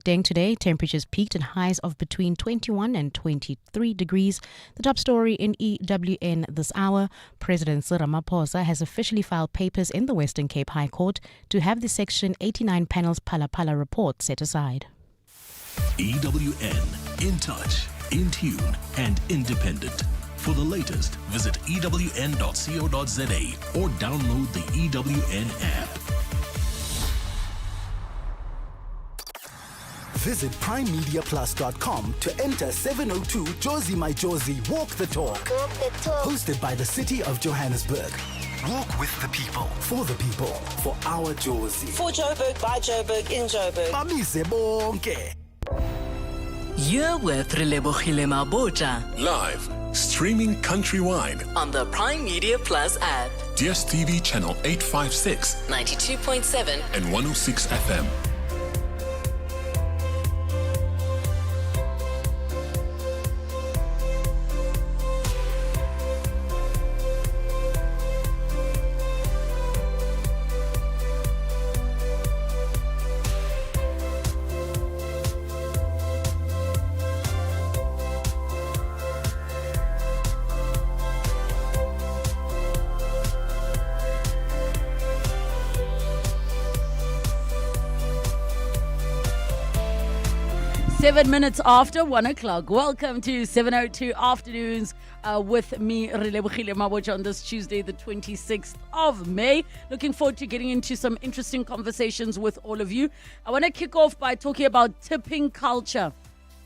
Day today, temperatures peaked at highs of between 21 and 23 degrees. The top story in EWN this hour, President Cyril Ramaphosa has officially filed papers in the Western Cape High Court to have the Section 89 panel's Phala Phala report set aside. EWN, in touch, in tune and independent. For the latest, visit ewn.co.za or download the EWN app. Visit primemediaplus.com to enter 702 Josie My Josie Walk the Talk. Hosted by the City of Johannesburg. Walk with the people, for our Josie. For Joburg, by Joburg, in Joburg. Bamise bonke. You're with Relebogile Mabotja Live, streaming countrywide on the Prime Media Plus app. DSTV channel 856, 92.7 and 106 FM. Seven minutes after 1 o'clock. Welcome to 702 Afternoons with me, Relebogile Mabotja, on this Tuesday, the 26th of May. Looking forward to getting into some interesting conversations with all of you. I want to kick off by talking about tipping culture.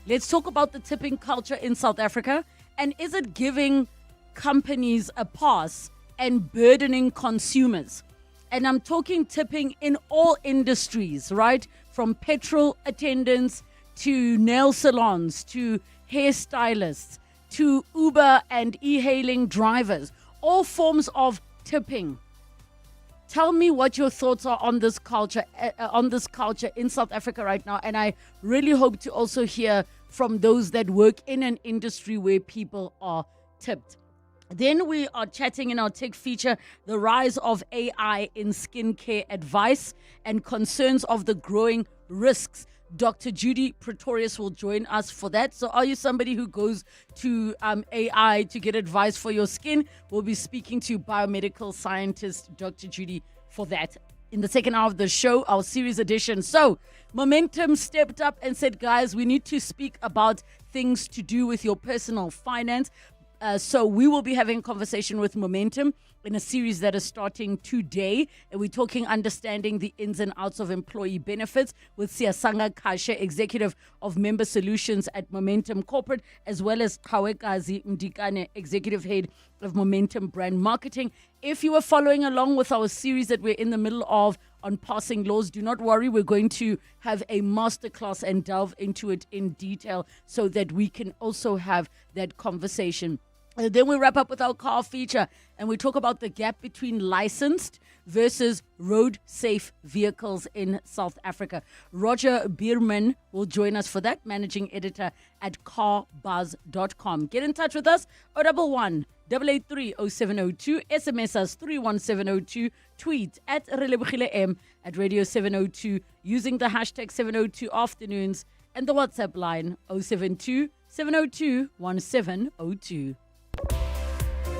Let's talk about the tipping culture in South Africa. And is it giving companies a pass and burdening consumers? And I'm talking tipping in all industries, right? From petrol attendants to nail salons, to hairstylists, to Uber and e-hailing drivers, all forms of tipping. Tell me what your thoughts are on this culture in South Africa right now. And I really hope to also hear from those that work in an industry where people are tipped. Then we are chatting in our tech feature, the rise of AI in skincare advice and concerns of the growing risks. Dr. Judy Pretorius will join us for that. So are you somebody who goes to AI to get advice for your skin? We'll be speaking to biomedical scientist Dr. Judy for that in the second hour of the show, our series edition. So Momentum stepped up and said, guys, we need to speak about things to do with your personal finance. So we will be having a conversation with Momentum in a series that is starting today. And we're talking understanding the ins and outs of employee benefits with Siyasanga Kashe, Executive of Member Solutions at Momentum Corporate, as well as Kawekazi Mdikane, Executive Head of Momentum Brand Marketing. If you are following along with our series that we're in the middle of on passing laws, do not worry. We're going to have a masterclass and delve into it in detail so that we can also have that conversation. Then we wrap up with our car feature and we talk about the gap between licensed versus road safe vehicles in South Africa. Roger Bierman will join us for that, managing editor at carbuzz.com. Get in touch with us, 011 883 0702, SMS us 31702, tweet at Relebogile M, at Radio 702 using the hashtag 702 Afternoons, and the WhatsApp line 072 702 1702.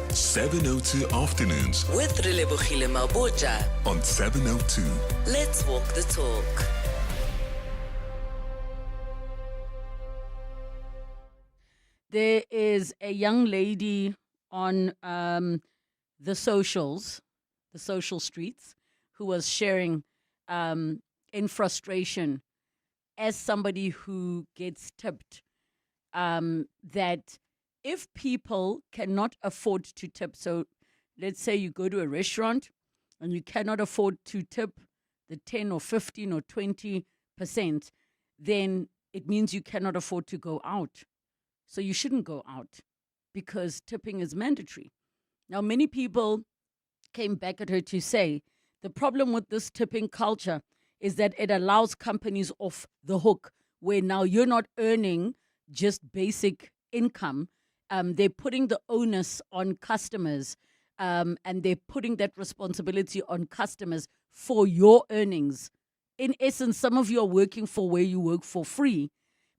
702 Afternoons with Relebogile Mabotja on 702. Let's walk the talk. There is a young lady on the social streets who was sharing in frustration as somebody who gets tipped that if people cannot afford to tip, so let's say you go to a restaurant and you cannot afford to tip the 10 or 15 or 20%, then it means you cannot afford to go out. So you shouldn't go out because tipping is mandatory. Now, many people came back at her to say the problem with this tipping culture is that it allows companies off the hook, where now you're not earning just basic income. They're putting the onus on customers, and they're putting that responsibility on customers for your earnings in essence, some of you are working for where you work for free,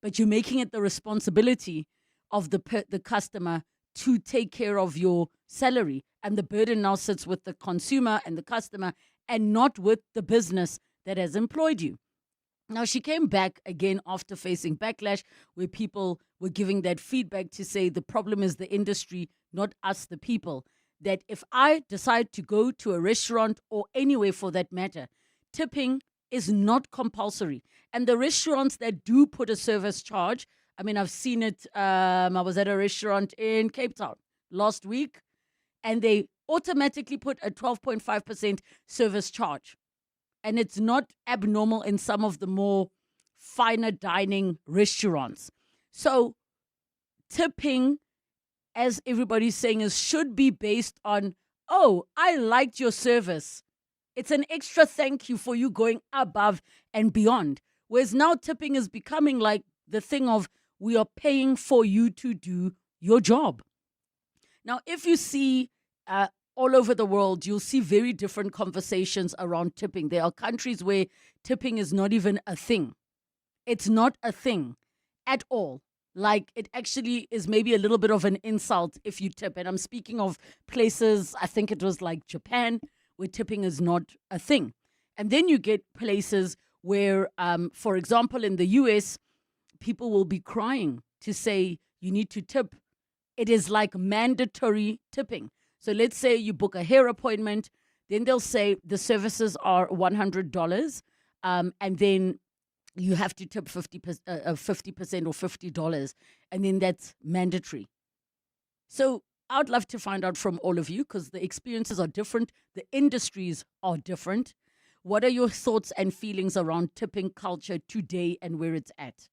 but you're making it the responsibility of the customer to take care of your salary. And the burden now sits with the consumer and the customer and not with the business that has employed you. Now, she came back again after facing backlash where people were giving that feedback to say the problem is the industry, not us, the people. That if I decide to go to a restaurant or anywhere for that matter, tipping is not compulsory. And the restaurants that do put a service charge, I mean, I've seen it. I was at a restaurant in Cape Town last week, and they automatically put a 12.5% service charge. And it's not abnormal in some of the more finer dining restaurants. So tipping, as everybody's saying, should be based on, oh, I liked your service. It's an extra thank you for you going above and beyond. Whereas now tipping is becoming like the thing of, we are paying for you to do your job. Now, if you see all over the world, you'll see very different conversations around tipping. There are countries where tipping is not even a thing. It's not a thing at all. Like, it actually is maybe a little bit of an insult if you tip. And I'm speaking of places, I think it was like Japan, where tipping is not a thing. And then you get places where, for example, in the US, people will be crying to say you need to tip. It is like mandatory tipping. So let's say you book a hair appointment, then they'll say the services are $100, and then you have to tip 50% or $50, and then that's mandatory. So I'd love to find out from all of you, because the experiences are different, the industries are different. What are your thoughts and feelings around tipping culture today and where it's at?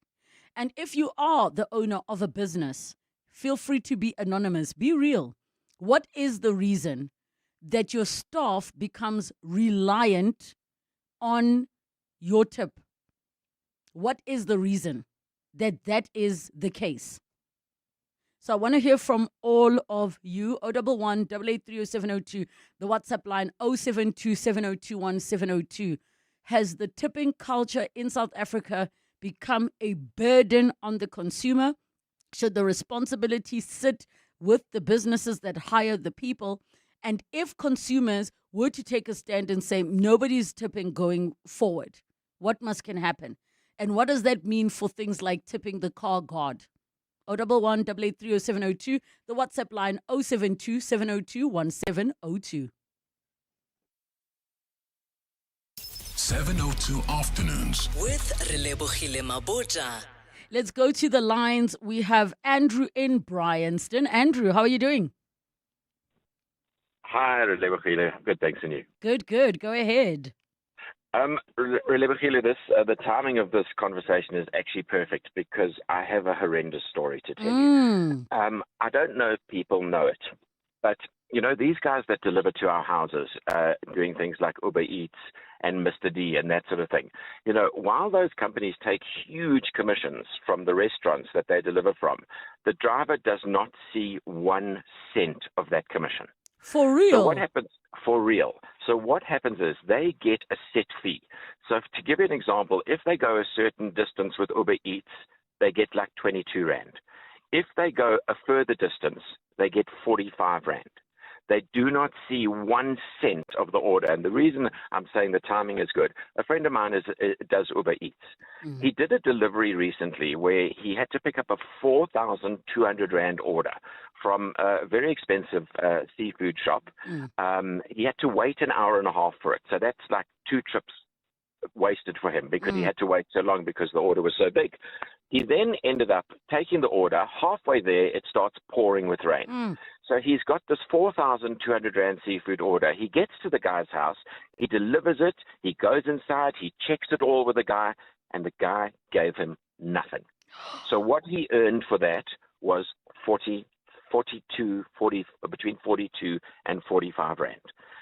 And if you are the owner of a business, feel free to be anonymous. Be real. What is the reason that your staff becomes reliant on your tip? What is the reason that that is the case? So I want to hear from all of you. 011 883 0702, the WhatsApp line 072 7021 702. Has the tipping culture in South Africa become a burden on the consumer? Should the responsibility sit with the businesses that hire the people? And if consumers were to take a stand and say nobody's tipping going forward, what can happen? And what does that mean for things like tipping the car guard? 011 883 0702, the WhatsApp line 072 702 1702. 702 Afternoons With Relebogile Mabotja. Let's go to the lines. We have Andrew in Bryanston. Andrew, how are you doing? Hi, Relebogile. Good, thanks, and you? Good, good. Go ahead. Relebogile, the timing of this conversation is actually perfect because I have a horrendous story to tell you. I don't know if people know it, but you know, these guys that deliver to our houses, doing things like Uber Eats and Mr. D and that sort of thing, you know, while those companies take huge commissions from the restaurants that they deliver from, the driver does not see 1 cent of that commission. For real? So what happens? For real. So what happens is they get a set fee. So to give you an example, if they go a certain distance with Uber Eats, they get like 22 Rand. If they go a further distance, they get 45 Rand. They do not see 1 cent of the order. And the reason I'm saying the timing is good, a friend of mine does Uber Eats. He did a delivery recently where he had to pick up a 4,200 Rand order from a very expensive seafood shop. He had to wait an hour and a half for it. So that's like 2 trips wasted for him because he had to wait so long because the order was so big. He then ended up taking the order. Halfway there, it starts pouring with rain. So he's got this 4,200 Rand seafood order. He gets to the guy's house. He delivers it. He goes inside. He checks it all with the guy, and the guy gave him nothing. So what he earned for that was between 42 and 45 Rand,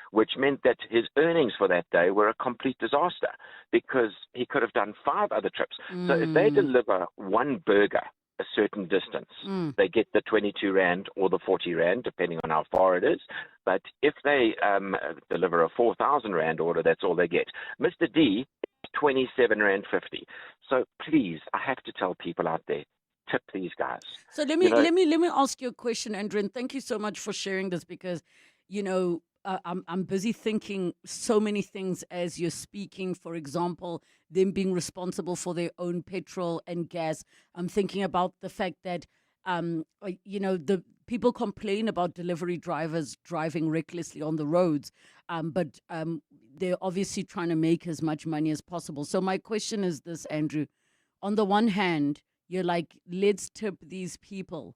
which meant that his earnings for that day were a complete disaster because he could have done 5 other trips. So if they deliver 1 burger a certain distance, they get the 22 Rand or the 40 Rand, depending on how far it is. But if they deliver a 4,000 Rand order, that's all they get. Mr. D 27 Rand 50. So please, I have to tell people out there, tip these guys. So let me ask you a question, Andrew, and thank you so much for sharing this because, I'm busy thinking so many things as you're speaking. For example, them being responsible for their own petrol and gas. I'm thinking about the fact that, the people complain about delivery drivers driving recklessly on the roads, but they're obviously trying to make as much money as possible. So my question is this, Andrew. On the one hand, you're like, let's tip these people.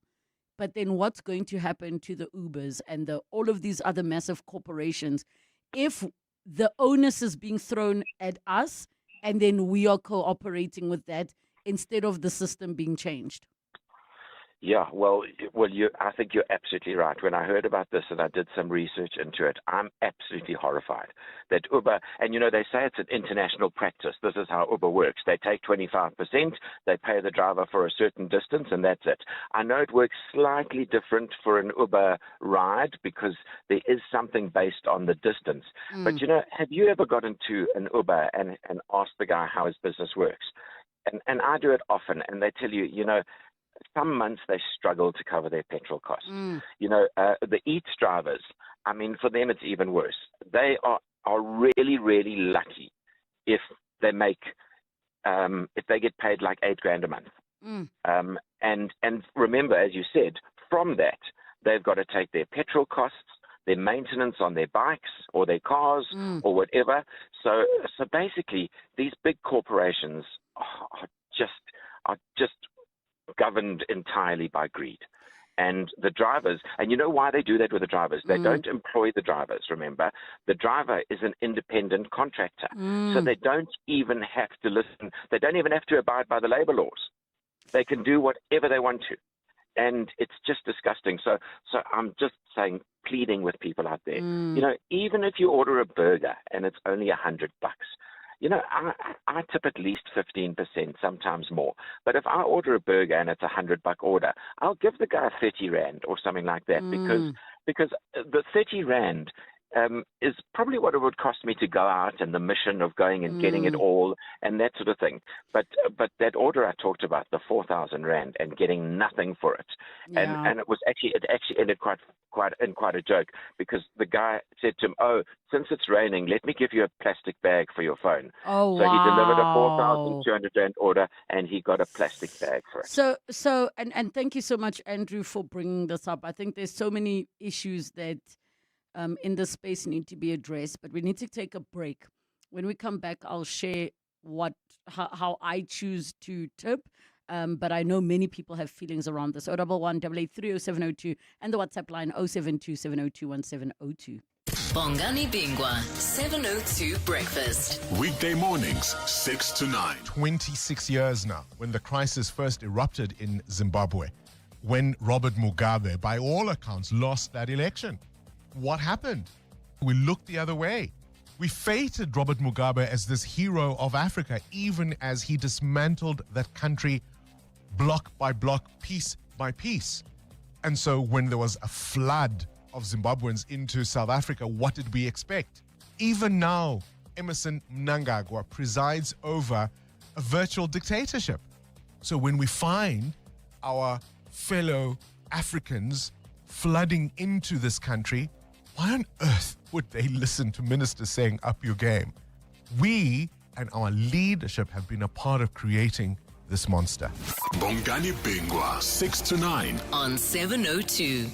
But then what's going to happen to the Ubers and all of these other massive corporations if the onus is being thrown at us and then we are cooperating with that instead of the system being changed? Yeah, well, I think you're absolutely right. When I heard about this and I did some research into it, I'm absolutely horrified that Uber, and they say it's an international practice. This is how Uber works. They take 25%, they pay the driver for a certain distance, and that's it. I know it works slightly different for an Uber ride because there is something based on the distance. But, have you ever got into an Uber and asked the guy how his business works? And I do it often, and they tell you, some months they struggle to cover their petrol costs. The Eats drivers, I mean, for them it's even worse. They are really, really lucky if they get paid like $8,000 a month. And remember, as you said, from that they've got to take their petrol costs, their maintenance on their bikes or their cars or whatever. So basically, these big corporations are just governed entirely by greed. And the drivers, and you know why they do that with the drivers? They don't employ the drivers, remember. The driver is an independent contractor. So they don't even have to listen. They don't even have to abide by the labor laws. They can do whatever they want to. And it's just disgusting. So I'm just saying, pleading with people out there, even if you order a burger and it's only $100, I tip at least 15%, sometimes more. But if I order a burger and it's $100 order, I'll give the guy 30 Rand or something like that because the 30 Rand is probably what it would cost me to go out and the mission of going and getting it all and that sort of thing. But that order I talked about, the 4,000 Rand and getting nothing for it, and it actually ended quite a joke because the guy said to him, "Oh, since it's raining, let me give you a plastic bag for your phone." Oh, so he delivered a 4,200 Rand order and he got a plastic bag for it. So and thank you so much, Andrew, for bringing this up. I think there's so many issues that in this space need to be addressed, but we need to take a break. When we come back, I'll share how I choose to tip. But I know many people have feelings around this. 011 883 0702 and the WhatsApp line 072 702 1702. Bongani Bingwa, 702 Breakfast. Weekday mornings, 6 to 9. 26 years now, when the crisis first erupted in Zimbabwe, when Robert Mugabe, by all accounts, lost that election. What happened? We looked the other way. We feted Robert Mugabe as this hero of Africa, even as he dismantled that country block by block, piece by piece. And so when there was a flood of Zimbabweans into South Africa, what did we expect? Even now, Emmerson Mnangagwa presides over a virtual dictatorship. So when we find our fellow Africans flooding into this country, why on earth would they listen to ministers saying, up your game? We and our leadership have been a part of creating this monster. Bongani Bingwa, 6 to 9. On 702.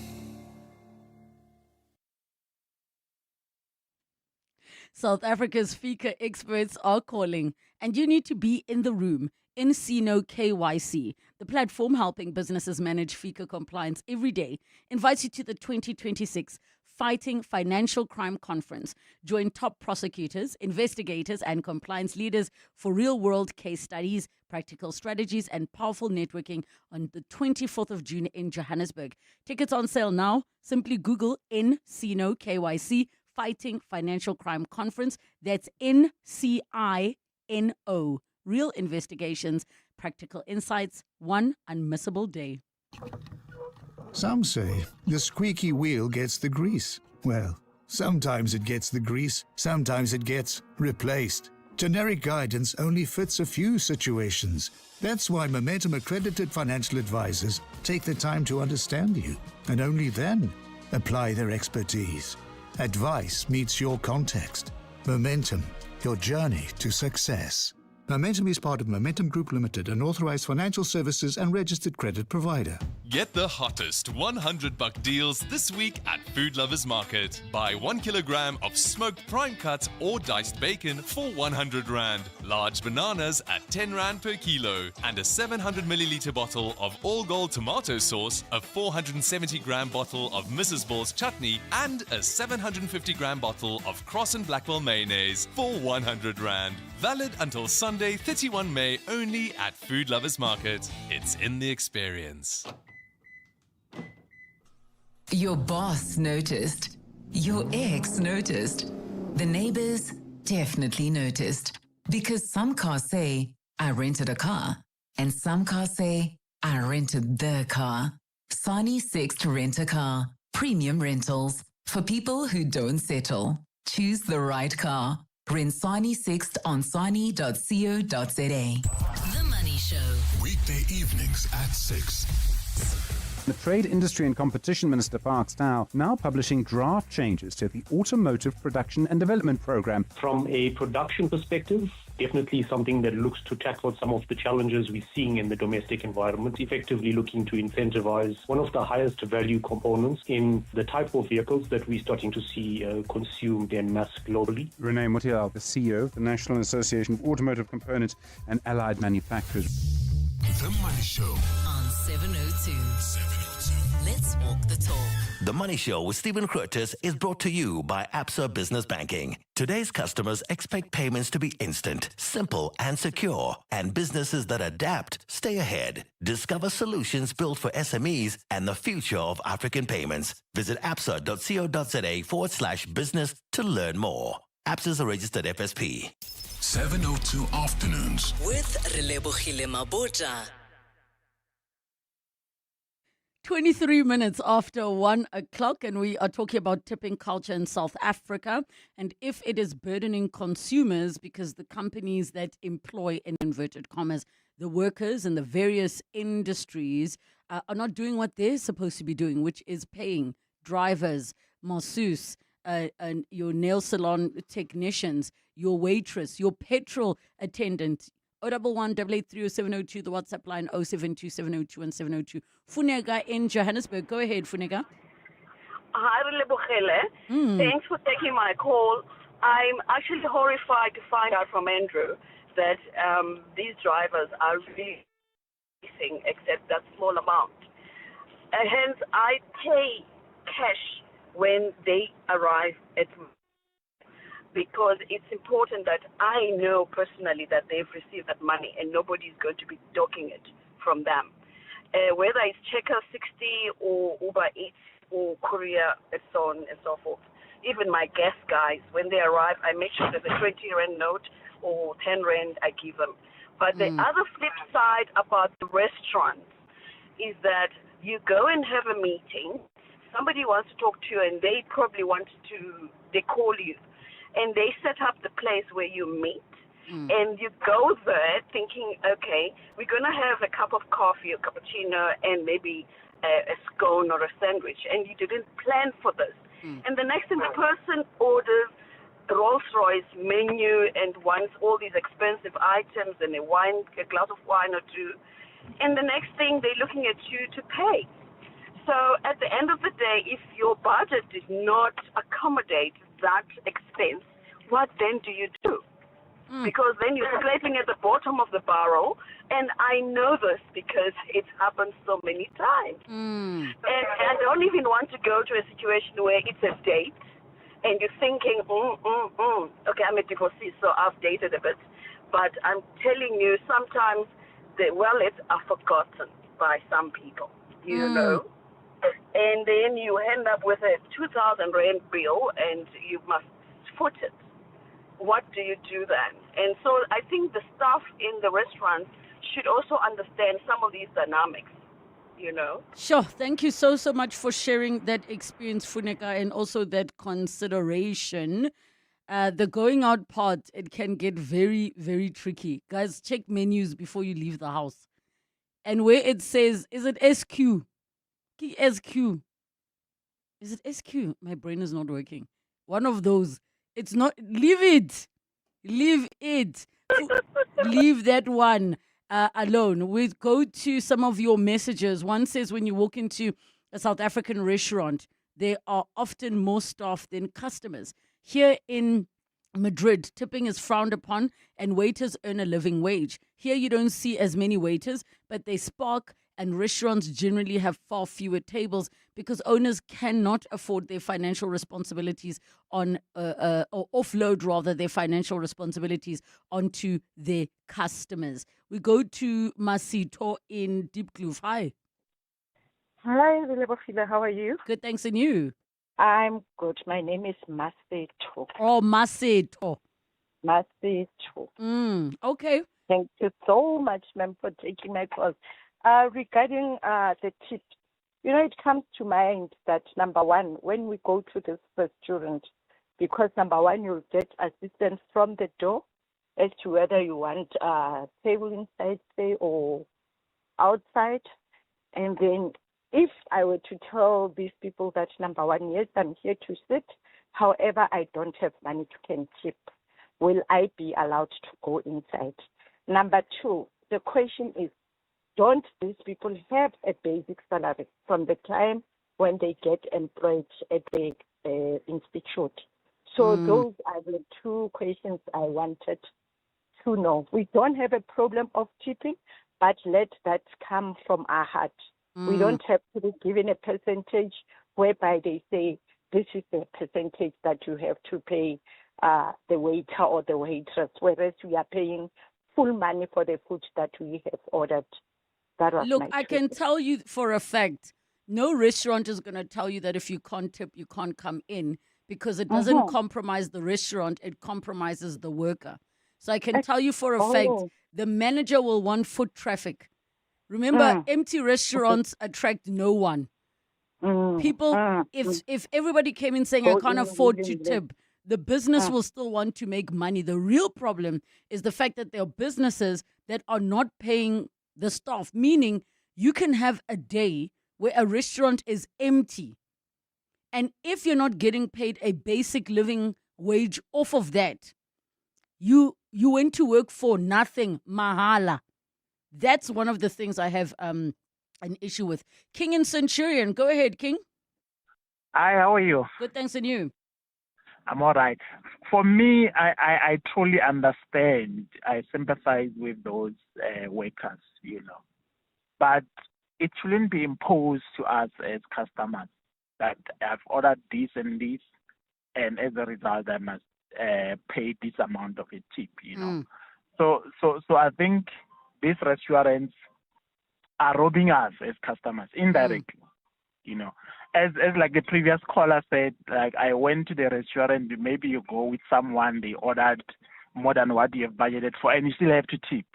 South Africa's FICA experts are calling, and you need to be in the room. Encino KYC, the platform helping businesses manage FICA compliance every day, invites you to the 2026 Fighting Financial Crime Conference. Join top prosecutors, investigators, and compliance leaders for real-world case studies, practical strategies, and powerful networking on the 24th of June in Johannesburg. Tickets on sale now. Simply Google Encino KYC Fighting Financial Crime Conference. That's NCINO. Real investigations, practical insights, one unmissable day. Some say the squeaky wheel gets the grease. Well, sometimes it gets the grease, sometimes it gets replaced. Generic guidance only fits a few situations. That's why Momentum accredited financial advisors take the time to understand you and only then apply their expertise. Advice meets your context. Momentum, your journey to success. Momentum is part of Momentum Group Limited, an authorized financial services and registered credit provider. Get the hottest $100 deals this week at Food Lovers Market. Buy 1 kilogram of smoked prime cut or diced bacon for 100 Rand. Large bananas at 10 Rand per kilo. And a 700 milliliter bottle of All Gold tomato sauce, a 470 gram bottle of Mrs. Ball's chutney, and a 750 gram bottle of Cross and Blackwell mayonnaise for 100 Rand. Valid until Sunday, 31 May, only at Food Lovers Market. It's in the experience. Your boss noticed. Your ex noticed. The neighbors definitely noticed. Because some cars say, I rented a car. And some cars say, I rented the car. Sani Sixt Rent a Car. Premium rentals. For people who don't settle. Choose the right car. Rent Sani Sixt on sani.co.za. The Money Show. Weekday evenings at 6. The Trade, Industry and Competition Minister Park Stow now publishing draft changes to the Automotive Production and Development Program. From a production perspective, definitely something that looks to tackle some of the challenges we're seeing in the domestic environment, effectively looking to incentivize one of the highest value components in the type of vehicles that we're starting to see consumed en masse globally. Renee Mutial, the CEO of the National Association of Automotive Components and Allied Manufacturers. The Money Show On 702. Let's walk the talk. The Money Show with Stephen Curtis is brought to you by Absa Business Banking. Today's customers expect payments to be instant, simple, and secure. And businesses that adapt stay ahead. Discover solutions built for SMEs and the future of African payments. Visit absa.co.za/business to learn more. Absa is a registered FSP. 702 Afternoons with Relebogile Mabotja. 23 minutes after 1 o'clock, and we are talking about tipping culture in South Africa and if it is burdening consumers because the companies that employ, in inverted commas, the workers in the various industries are not doing what they're supposed to be doing, which is paying drivers, masseuse, and your nail salon technicians, your waitress, your petrol attendant. 011-883-0702, the WhatsApp line 072-702-1702. Funeka in Johannesburg. Go ahead, Funeka. Hi, Relebogile. Thanks for taking my call. I'm actually horrified to find out from Andrew that these drivers are really missing except that small amount. Hence, I pay cash when they arrive at because it's important that I know personally that they've received that money and nobody's going to be docking it from them. Whether it's Checker 60 or Uber Eats or Courier and so on and so forth. Even my gas guys, when they arrive, I make sure there's a 20 Rand note or 10 Rand I give them. But the other flip side about the restaurants is that you go and have a meeting, somebody wants to talk to you and they probably they call you. And they set up the place where you meet, and you go there thinking, okay, we're going to have a cup of coffee, a cappuccino, and maybe a scone or a sandwich, and you didn't plan for this. And the next thing, the person orders the Rolls-Royce menu and wants all these expensive items and a glass of wine or two, and the next thing, they're looking at you to pay. So at the end of the day, if your budget did not accommodate that expense, what then do you do? Because then you're scraping at the bottom of the barrel, and I know this because it's happened so many times. And I don't even want to go to a situation where it's a date, and you're thinking, okay, I'm a divorcee, so I've dated a bit. But I'm telling you, sometimes the wallets are forgotten by some people, you know. And then you end up with a 2,000 Rand bill and you must foot it. What do you do then? And so I think the staff in the restaurants should also understand some of these dynamics, you know. Sure. Thank you so much for sharing that experience, Funeka, and also that consideration. The going out part, it can get very, very tricky. Guys, check menus before you leave the house. And where it says, is it SQ? SQ. Is it SQ? My brain is not working. One of those. It's not. Leave it. Leave it. Leave that one alone. We go to some of your messages. One says when you walk into a South African restaurant, there are often more staff than customers. Here in Madrid, tipping is frowned upon and waiters earn a living wage. Here you don't see as many waiters, but they spark, and restaurants generally have far fewer tables because owners cannot afford their financial responsibilities or offload rather their financial responsibilities onto their customers. We go to Masito in Deep Kloof. Hi. Hi, Relebogile. How are you? Good, thanks, and you? I'm good. My name is Masito. Oh, Masito. Masito. Okay. Thank you so much, ma'am, for taking my call. Regarding the tips, it comes to mind that number one, when we go to this restaurant, because number one, you'll get assistance from the door as to whether you want a table inside, say, or outside. And then if I were to tell these people that number one, yes, I'm here to sit, however, I don't have money to can tip, will I be allowed to go inside? Number two, the question is, don't these people have a basic salary from the time when they get employed at the institute? So those are the two questions I wanted to know. We don't have a problem of tipping, but let that come from our heart. We don't have to be given a percentage whereby they say this is the percentage that you have to pay the waiter or the waitress, whereas we are paying full money for the food that we have ordered. That was Look, my I can tell you for a fact, no restaurant is going to tell you that if you can't tip, you can't come in, because it doesn't compromise the restaurant, it compromises the worker. So I can tell you for a fact, the manager will want foot traffic. Remember, empty restaurants attract no one. People, if everybody came in saying, I can't afford to tip, the business will still want to make money. The real problem is the fact that there are businesses that are not paying the staff, meaning you can have a day where a restaurant is empty. And if you're not getting paid a basic living wage off of that, you went to work for nothing, mahala. That's one of the things I have an issue with. King and Centurion, go ahead, King. Hi, how are you? Good, thanks, and you? I'm all right. For me, I truly understand. I sympathize with those workers, But it shouldn't be imposed to us as customers that I've ordered this and this, and as a result, I must pay this amount of a tip, So I think these restaurants are robbing us as customers indirectly, As like the previous caller said, like I went to the restaurant, maybe you go with someone, they ordered more than what you have budgeted for, and you still have to tip.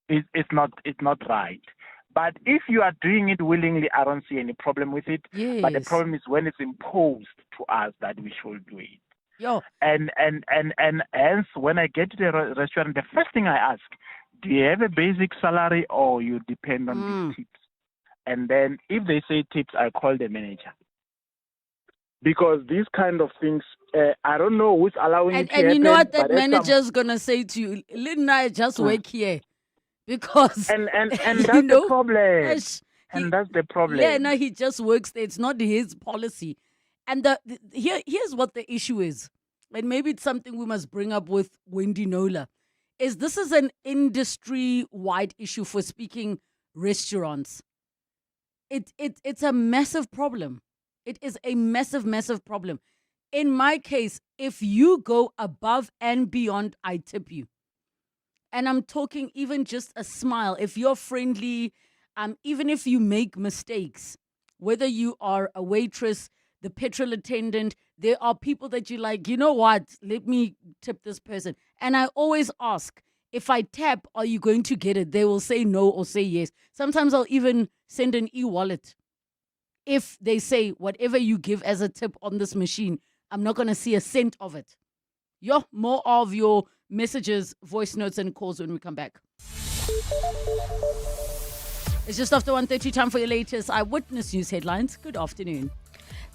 It's not right. But if you are doing it willingly, I don't see any problem with it. Yes. But the problem is when it's imposed to us that we should do it. Yo. And hence, when I get to the restaurant, the first thing I ask, do you have a basic salary or you depend on these tips? And then if they say tips, I call the manager. Because these kind of things, I don't know who's allowing it to happen. And you know what that manager's going to say to you? Lynn, I just work here. Because... And that's the problem. And that's the problem. Yeah, no, he just works there. It's not his policy. And here's what the issue is. And maybe it's something we must bring up with Wendy Nola. This is an industry-wide issue for speaking restaurants. It's a massive problem. It is a massive, massive problem. In my case, if you go above and beyond, I tip you. And I'm talking even just a smile. If you're friendly, even if you make mistakes, whether you are a waitress, the petrol attendant, there are people that you like, you know what, let me tip this person. And I always ask, if I tap, are you going to get it? They will say no or say yes. Sometimes I'll even send an e-wallet. If they say, whatever you give as a tip on this machine, I'm not going to see a cent of it. More of your messages, voice notes, and calls when we come back. It's just after 1:30, time for your latest Eyewitness News headlines. Good afternoon.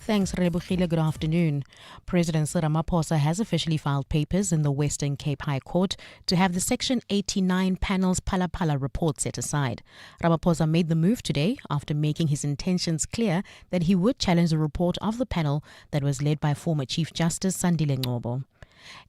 Thanks, Relebogile. Good afternoon. President Ramaphosa has officially filed papers in the Western Cape High Court to have the Section 89 panel's Phala report set aside. Ramaphosa made the move today after making his intentions clear that he would challenge the report of the panel that was led by former Chief Justice Sandile Ngcobo.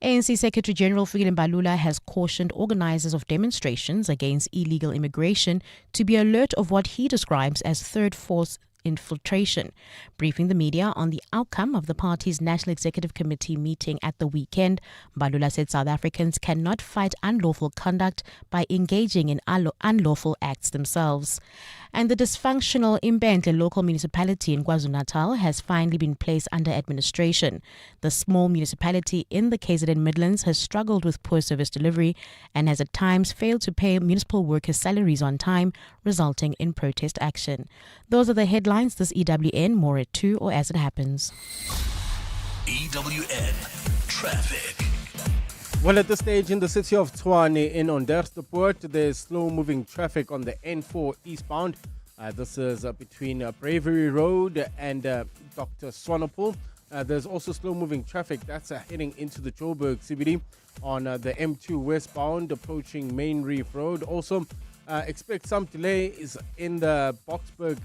ANC Secretary General Fikile Mbalula has cautioned organizers of demonstrations against illegal immigration to be alert of what he describes as third force infiltration. Briefing the media on the outcome of the party's National Executive Committee meeting at the weekend, Mbalula said South Africans cannot fight unlawful conduct by engaging in unlawful acts themselves. And the dysfunctional Imbentle local municipality in KwaZulu-Natal has finally been placed under administration. The small municipality in the KZN Midlands has struggled with poor service delivery and has at times failed to pay municipal workers' salaries on time, resulting in protest action. Those are the headlines this EWN, more at 2 or as it happens. EWN Traffic. Well, at this stage in the city of Tshwane in Onderstepoort, there's slow-moving traffic on the N4 eastbound. This is between Bravery Road and Dr. Swanepoel. There's also slow-moving traffic that's heading into the Joburg CBD on the M2 westbound approaching Main Reef Road. Also, expect some delays in the Boksburg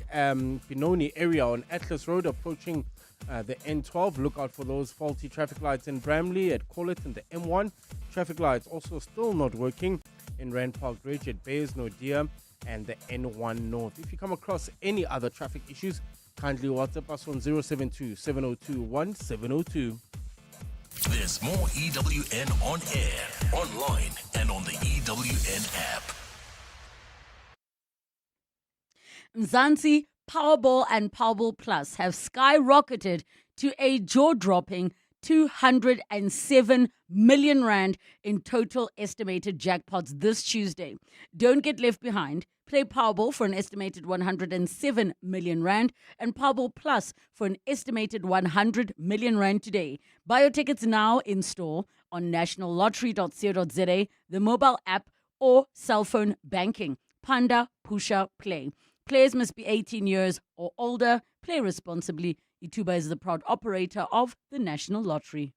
Benoni area on Atlas Road approaching the N12. Look out for those faulty traffic lights in Bramley, at Collet, and the M1. Traffic lights also still not working in Rand Park Ridge, at Bayes, Nodia, and the N1 North. If you come across any other traffic issues, kindly WhatsApp us on 072-702-1702. There's more EWN on air, online, and on the EWN app. Mzansi, Powerball and Powerball Plus have skyrocketed to a jaw-dropping 207 million rand in total estimated jackpots this Tuesday. Don't get left behind. Play Powerball for an estimated 107 million rand and Powerball Plus for an estimated 100 million rand today. Buy your tickets now in store on nationallottery.co.za, the mobile app, or cell phone banking. Panda Pusha Play. Players must be 18 years or older. Play responsibly. Ituba is the proud operator of the National Lottery.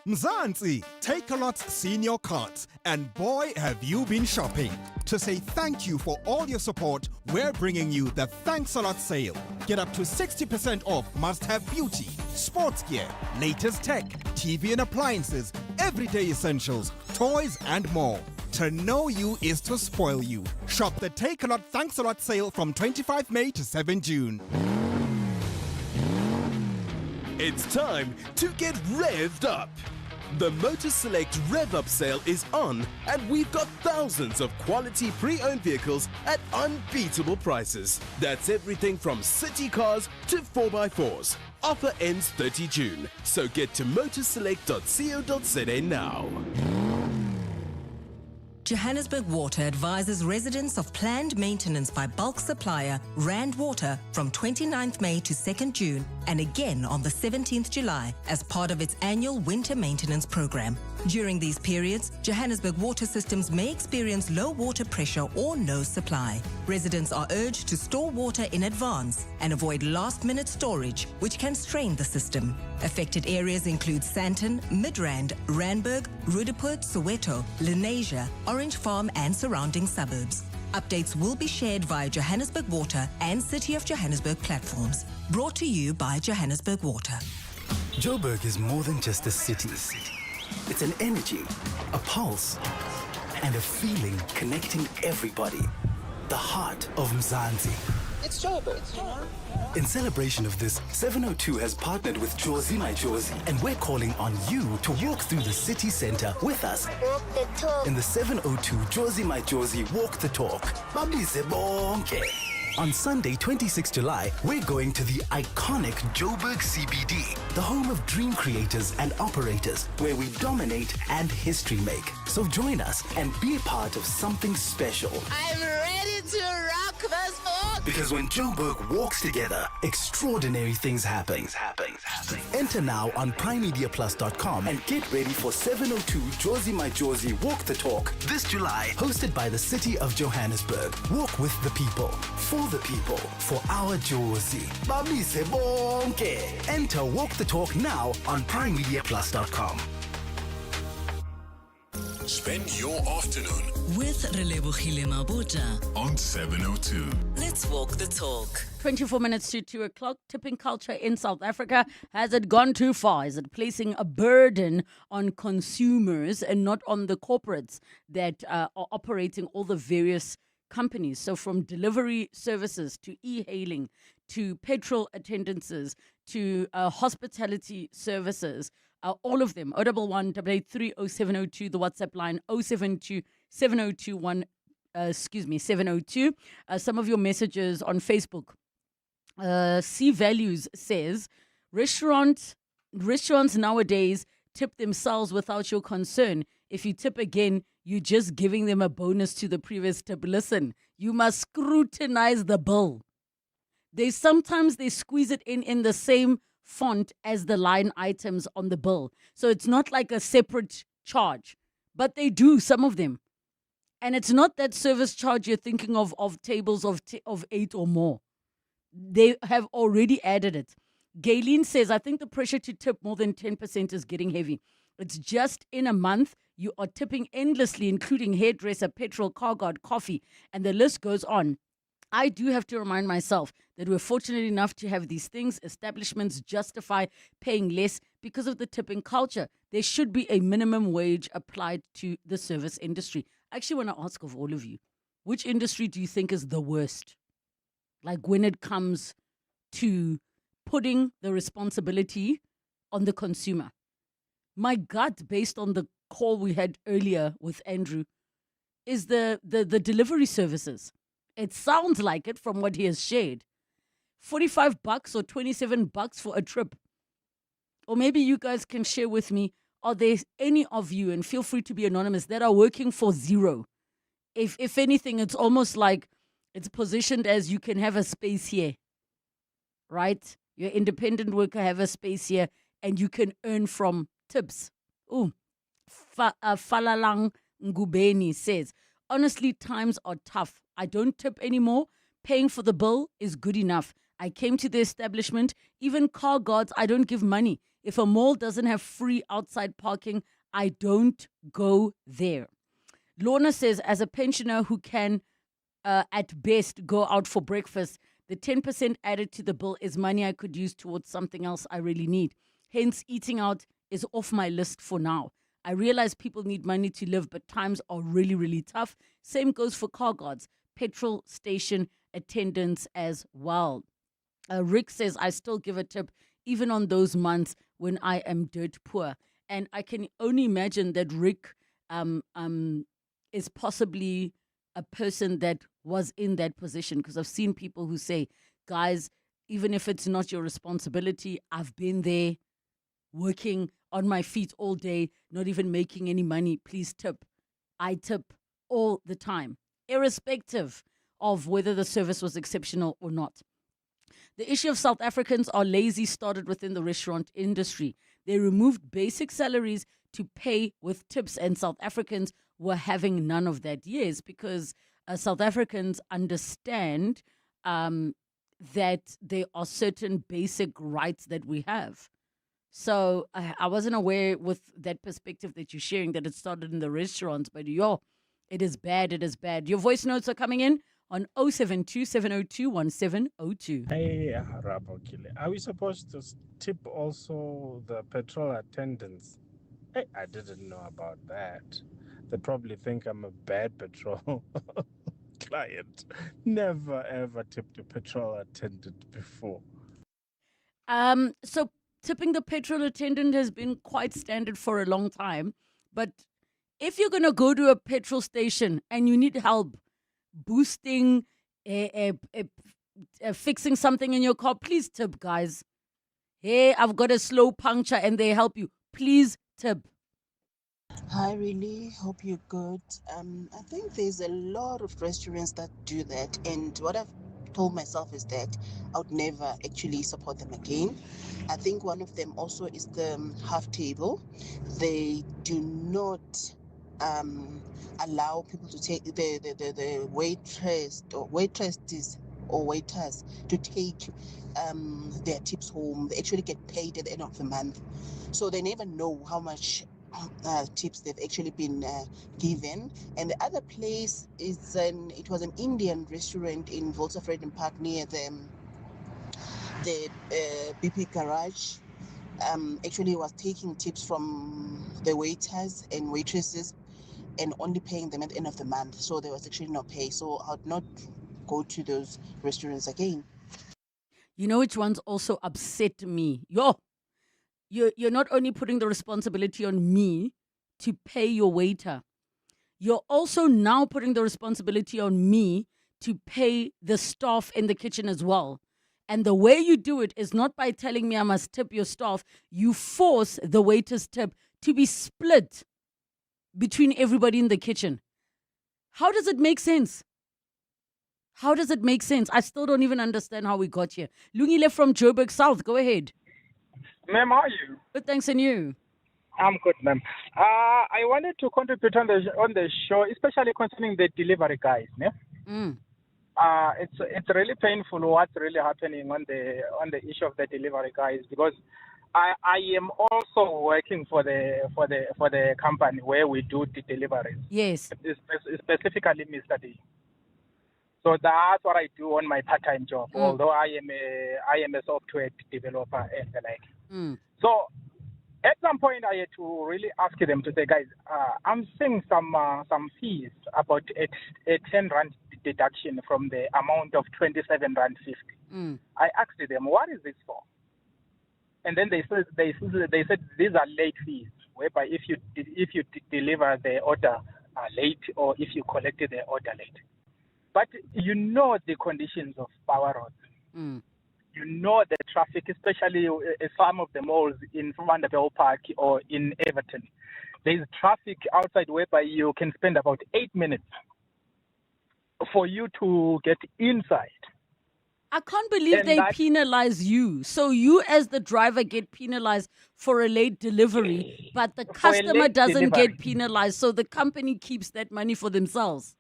Mzansi, Take-A-Lot Senior Cards, and boy have you been shopping. To say thank you for all your support, we're bringing you the Thanks A Lot sale. Get up to 60% off must-have beauty, sports gear, latest tech, TV and appliances, everyday essentials, toys and more. To know you is to spoil you. Shop the Take-A-Lot Thanks A Lot sale from 25 May to 7 June. It's time to get revved up. The Motor Select Rev Up sale is on, and we've got thousands of quality pre-owned vehicles at unbeatable prices. That's everything from city cars to 4x4s. Offer ends 30 June, so get to motorselect.co.za now. Johannesburg Water advises residents of planned maintenance by bulk supplier Rand Water from 29th May to 2nd June and again on the 17th July as part of its annual winter maintenance program. During these periods, Johannesburg water systems may experience low water pressure or no supply. Residents are urged to store water in advance and avoid last-minute storage, which can strain the system. Affected areas include Sandton, Midrand, Randburg, Roodepoort, Soweto, Lenasia, Orange Farm and surrounding suburbs. Updates will be shared via Johannesburg Water and City of Johannesburg platforms. Brought to you by Johannesburg Water. Joburg is more than just a city. It's an energy, a pulse, and a feeling connecting everybody. The heart of Mzansi. It's Joburg. In celebration of this, 702 has partnered with Jozi My Jozi, and we're calling on you to walk through the city center with us. Walk the talk. In the 702 Jozi My Jozi Walk the Talk. Babize bonke. On Sunday, 26 July, we're going to the iconic Joburg CBD, the home of dream creators and operators, where we dominate and history make. So join us and be a part of something special. I'm ready to rock this book. Because Because when Joburg walks together, extraordinary things happen. Enter now on primemediaplus.com and get ready for 702 Josie My Josie Walk the Talk this July, hosted by the City of Johannesburg. Walk with the people, for our Josie. Bamise bonke. Enter Walk the Talk now on primemediaplus.com. Spend your afternoon With Relebogile Mabotja. on 702. Let's walk the talk. 24 minutes to 2 o'clock. Tipping culture in South Africa. Has it gone too far? Is it placing a burden on consumers and not on the corporates that are operating all the various companies? So from delivery services to e-hailing to petrol attendances to hospitality services, all of them. 011 883 0702, the WhatsApp line 072 702 702. Some of your messages on Facebook. C Values says restaurants nowadays tip themselves without your concern. If you tip again, you're just giving them a bonus to the previous tip. Listen, you must scrutinize the bill. Sometimes they squeeze it in the same font as the line items on the bill. So it's not like a separate charge, but they do, some of them. And it's not that service charge you're thinking of tables of 8 or more. They have already added it. Gayleen says, I think the pressure to tip more than 10% is getting heavy. It's just in a month, you are tipping endlessly, including hairdresser, petrol, car guard, coffee, and the list goes on. I do have to remind myself that we're fortunate enough to have these things. Establishments justify paying less because of the tipping culture. There should be a minimum wage applied to the service industry. I actually want to ask of all of you, which industry do you think is the worst? Like when it comes to putting the responsibility on the consumer. My gut, based on the call we had earlier with Andrew, is the delivery services. It sounds like it from what he has shared. $45 or $27 for a trip. Or maybe you guys can share with me, are there any of you, and feel free to be anonymous, that are working for zero? If anything, it's almost like it's positioned as you can have a space here, right? Your independent worker have a space here and you can earn from tips. Ooh, Falalang Ngubeni says, honestly, times are tough. I don't tip anymore. Paying for the bill is good enough. I came to the establishment. Even car guards, I don't give money. If a mall doesn't have free outside parking, I don't go there. Lorna says, as a pensioner who can, at best, go out for breakfast, the 10% added to the bill is money I could use towards something else I really need. Hence, eating out is off my list for now. I realize people need money to live, but times are really, really tough. Same goes for car guards, petrol station attendants as well. Rick says, I still give a tip even on those months when I am dirt poor. And I can only imagine that Rick is possibly a person that was in that position, because I've seen people who say, guys, even if it's not your responsibility, I've been there working on my feet all day, not even making any money. Please tip. I tip all the time, irrespective of whether the service was exceptional or not. The issue of South Africans are lazy started within the restaurant industry. They removed basic salaries to pay with tips, and South Africans were having none of that. Yes, because South Africans understand that there are certain basic rights that we have. So I wasn't aware with that perspective that you're sharing that it started in the restaurants, but it is bad, it is bad. Your voice notes are coming in on 072 702 1702. Hey, Relebogile, are we supposed to tip also the petrol attendants? Hey, I didn't know about that. They probably think I'm a bad petrol client. Never ever tipped a petrol attendant before. So tipping the petrol attendant has been quite standard for a long time. But if you're going to go to a petrol station and you need help boosting, fixing something in your car, please tip, guys. Hey, I've got a slow puncture and they help you. Please tip. Hi, really. Hope you're good. I think there's a lot of restaurants that do that. And what I've told myself is that I would never actually support them again. I think one of them also is the half table. They do not allow people to take the waitress or waitresses or waiters to take their tips home. They actually get paid at the end of the month, so they never know how much tips they've actually been given. And the other place is it was an Indian restaurant in Volta Freedom Park near the BP garage. Actually was taking tips from the waiters and waitresses and only paying them at the end of the month. So there was actually no pay. So I would not go to those restaurants again. You know which ones also upset me? You're not only putting the responsibility on me to pay your waiter, you're also now putting the responsibility on me to pay the staff in the kitchen as well. And the way you do it is not by telling me I must tip your staff. You force the waiter's tip to be split between everybody in the kitchen. How does it make sense? How does it make sense? I still don't even understand how we got here. Lungile from Joburg South, go ahead. Ma'am, how are you? Good, thanks, and you? I'm good, ma'am. I wanted to contribute on the show, especially concerning the delivery guys. Yeah? It's really painful what's really happening on the issue of the delivery guys, because I am also working for the company where we do the deliveries. Yes. Specifically Mr. D. So that's what I do on my part-time job. Although I am a software developer and the like. So at some point I had to really ask them to say, guys, I'm seeing some fees about a 10 rand deduction from the amount of 27 rand 50. I asked them, what is this for? And then they said these are late fees, whereby if you deliver the order late or if you collected the order late. But you know the conditions of power roads. You know the traffic, especially some of the malls in Vanderbilt Park or in Everton. There's traffic outside whereby you can spend about 8 minutes for you to get inside. I can't believe they penalize you. So you as the driver get penalized for a late delivery, but the customer doesn't get penalized. So the company keeps that money for themselves.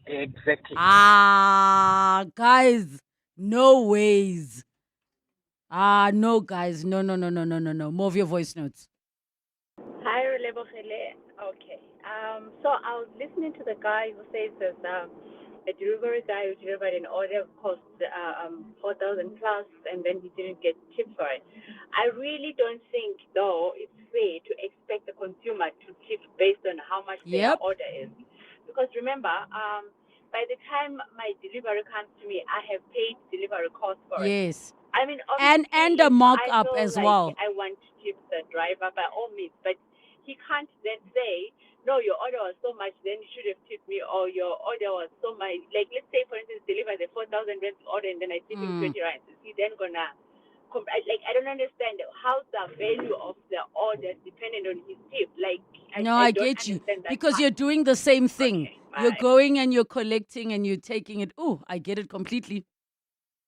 Exactly. Guys, no ways. No, guys. No. More of your voice notes. Hi, Relebogile. Okay. So I was listening to the guy who says there's a delivery guy who delivered an order cost 4,000 plus, and then he didn't get tipped for it. I really don't think, though, it's fair to expect the consumer to tip based on how much their order is. Because remember, by the time my delivery comes to me, I have paid delivery cost for it. Yes. I mean, and a mock-up as like well. I want to tip the driver by all means, but he can't then say, no, your order was so much, then you should have tipped me, or your order was so much. Like, let's say, for instance, deliver the 4,000 rand order, and then I tip him 20 rand. Is he then gonna? I don't understand how's the value of the order dependent on his tip. Like, I don't get you, understand that because part. you're doing the same thing. You're going and you're collecting and you're taking it. I get it completely.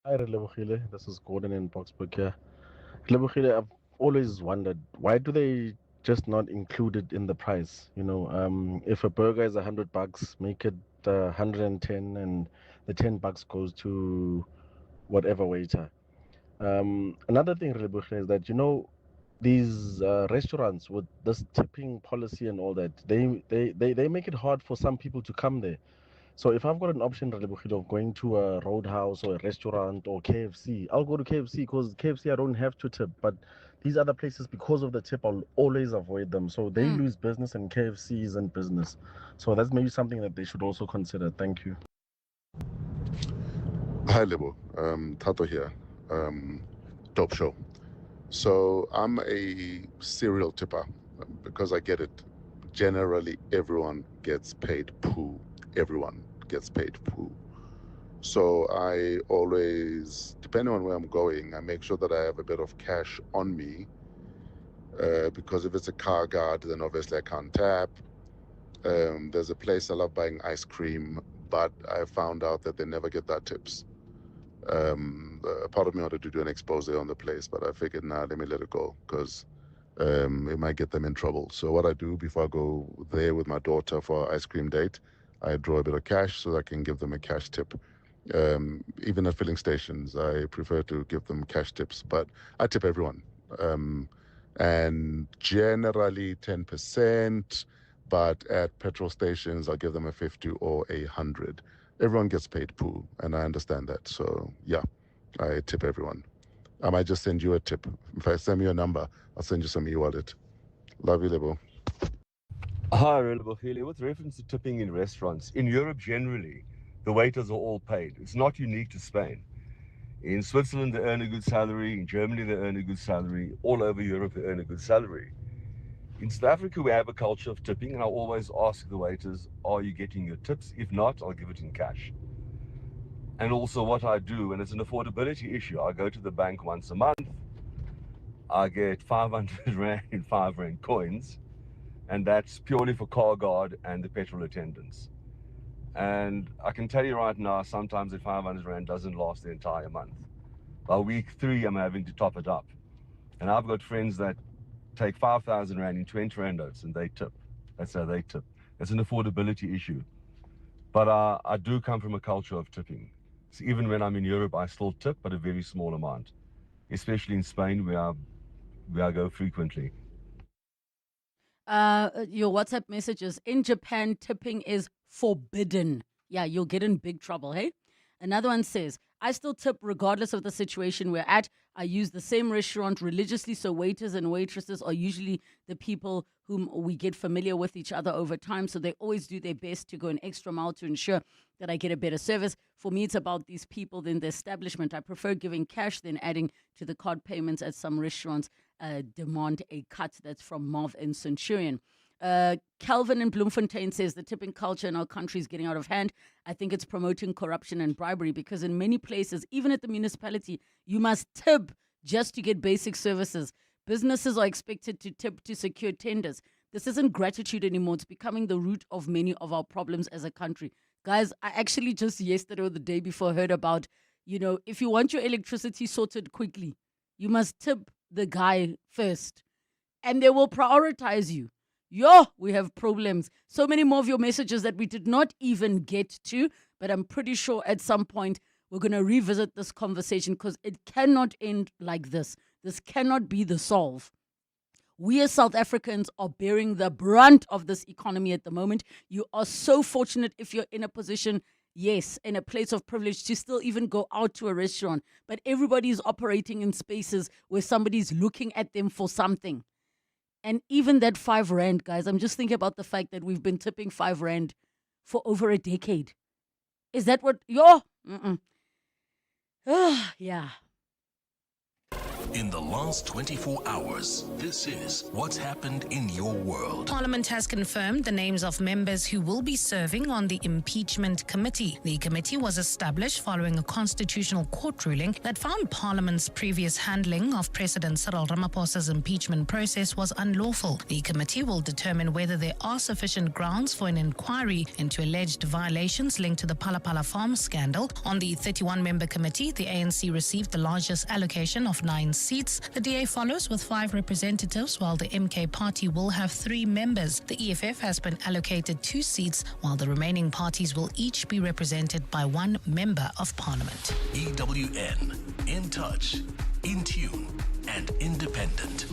Hi, Relebogile. This is Gordon in Boxburg here. Relebogile, I've always wondered, why do they just not include it in the price? You know, if a burger is $100, make it 110, and the $10 goes to whatever waiter. Another thing, Relebogile, is that, you know, these restaurants with this tipping policy and all that, they make it hard for some people to come there. So if I've got an option, Relebogile, of going to a roadhouse or a restaurant or KFC, I'll go to KFC, because KFC I don't have to tip. But these other places, because of the tip, I'll always avoid them. So they lose business and KFC isn't business. So that's maybe something that they should also consider. Thank you. Hi, Lebo. Tato here. Dope show. So I'm a serial tipper because I get it. Generally, everyone gets paid poo. Everyone gets paid poo. So I always, depending on where I'm going, I make sure that I have a bit of cash on me, because if it's a car guard, then obviously I can't tap. There's a place I love buying ice cream, but I found out that they never get that tips. Part of me wanted to do an expose on the place, but I figured, nah, let me let it go because it might get them in trouble. So what I do before I go there with my daughter for an ice cream date, I draw a bit of cash so that I can give them a cash tip. Even at filling stations, I prefer to give them cash tips, but I tip everyone. And generally 10%, but at petrol stations, I'll give them a 50 or 100. Everyone gets paid poo, and I understand that. So yeah, I tip everyone. I might just send you a tip. If I send you a number, I'll send you some e-wallet. Love you, Lebo. Hi, Relebogile. With reference to tipping in restaurants, in Europe generally, the waiters are all paid. It's not unique to Spain. In Switzerland, they earn a good salary. In Germany, they earn a good salary. All over Europe, they earn a good salary. In South Africa, we have a culture of tipping, and I always ask the waiters, are you getting your tips? If not, I'll give it in cash. And also what I do, and it's an affordability issue, I go to the bank once a month. I get 500 Rand in 5 Rand coins, and that's purely for car guard and the petrol attendants. And I can tell you right now, sometimes the 500 Rand doesn't last the entire month. By week 3, I'm having to top it up. And I've got friends that take 5,000 Rand in 20 Rand notes and they tip. That's how they tip. It's an affordability issue. But I do come from a culture of tipping. So even when I'm in Europe, I still tip, but a very small amount. Especially in Spain, where I go frequently. Your WhatsApp messages. In Japan, tipping is forbidden. Yeah, you'll get in big trouble, hey? Another one says, I still tip regardless of the situation we're at. I use the same restaurant religiously, so waiters and waitresses are usually the people whom we get familiar with each other over time, so they always do their best to go an extra mile to ensure that I get a better service. For me, it's about these people than the establishment. I prefer giving cash than adding to the card payments, as some restaurants demand a cut. That's from Marv and Centurion. Calvin in Bloemfontein says the tipping culture in our country is getting out of hand. I think it's promoting corruption and bribery, because in many places, even at the municipality, you must tip just to get basic services. Businesses are expected to tip to secure tenders. This isn't gratitude anymore. It's becoming the root of many of our problems as a country. Guys, I actually just yesterday or the day before heard about, if you want your electricity sorted quickly, you must tip the guy first, and they will prioritize you. We have problems. So many more of your messages that we did not even get to, but I'm pretty sure at some point we're going to revisit this conversation, because it cannot end like this. This cannot be the solve. We as South Africans are bearing the brunt of this economy at the moment. You are so fortunate if you're in a position, yes, in a place of privilege, to still even go out to a restaurant. But everybody is operating in spaces where somebody's looking at them for something. And even that 5 Rand, guys, I'm just thinking about the fact that we've been tipping 5 Rand for over a decade. Is that what yeah. In the last 24 hours, this is what's happened in your world. Parliament has confirmed the names of members who will be serving on the impeachment committee. The committee was established following a constitutional court ruling that found Parliament's previous handling of President Cyril Ramaphosa's impeachment process was unlawful. The committee will determine whether there are sufficient grounds for an inquiry into alleged violations linked to the Palapala Farm scandal. On the 31-member committee, the ANC received the largest allocation of 9 seats. The DA follows with 5 representatives, while the MK party will have 3 members. The EFF has been allocated 2 seats, while the remaining parties will each be represented by 1 member of parliament. EWN, in touch, in tune, and independent.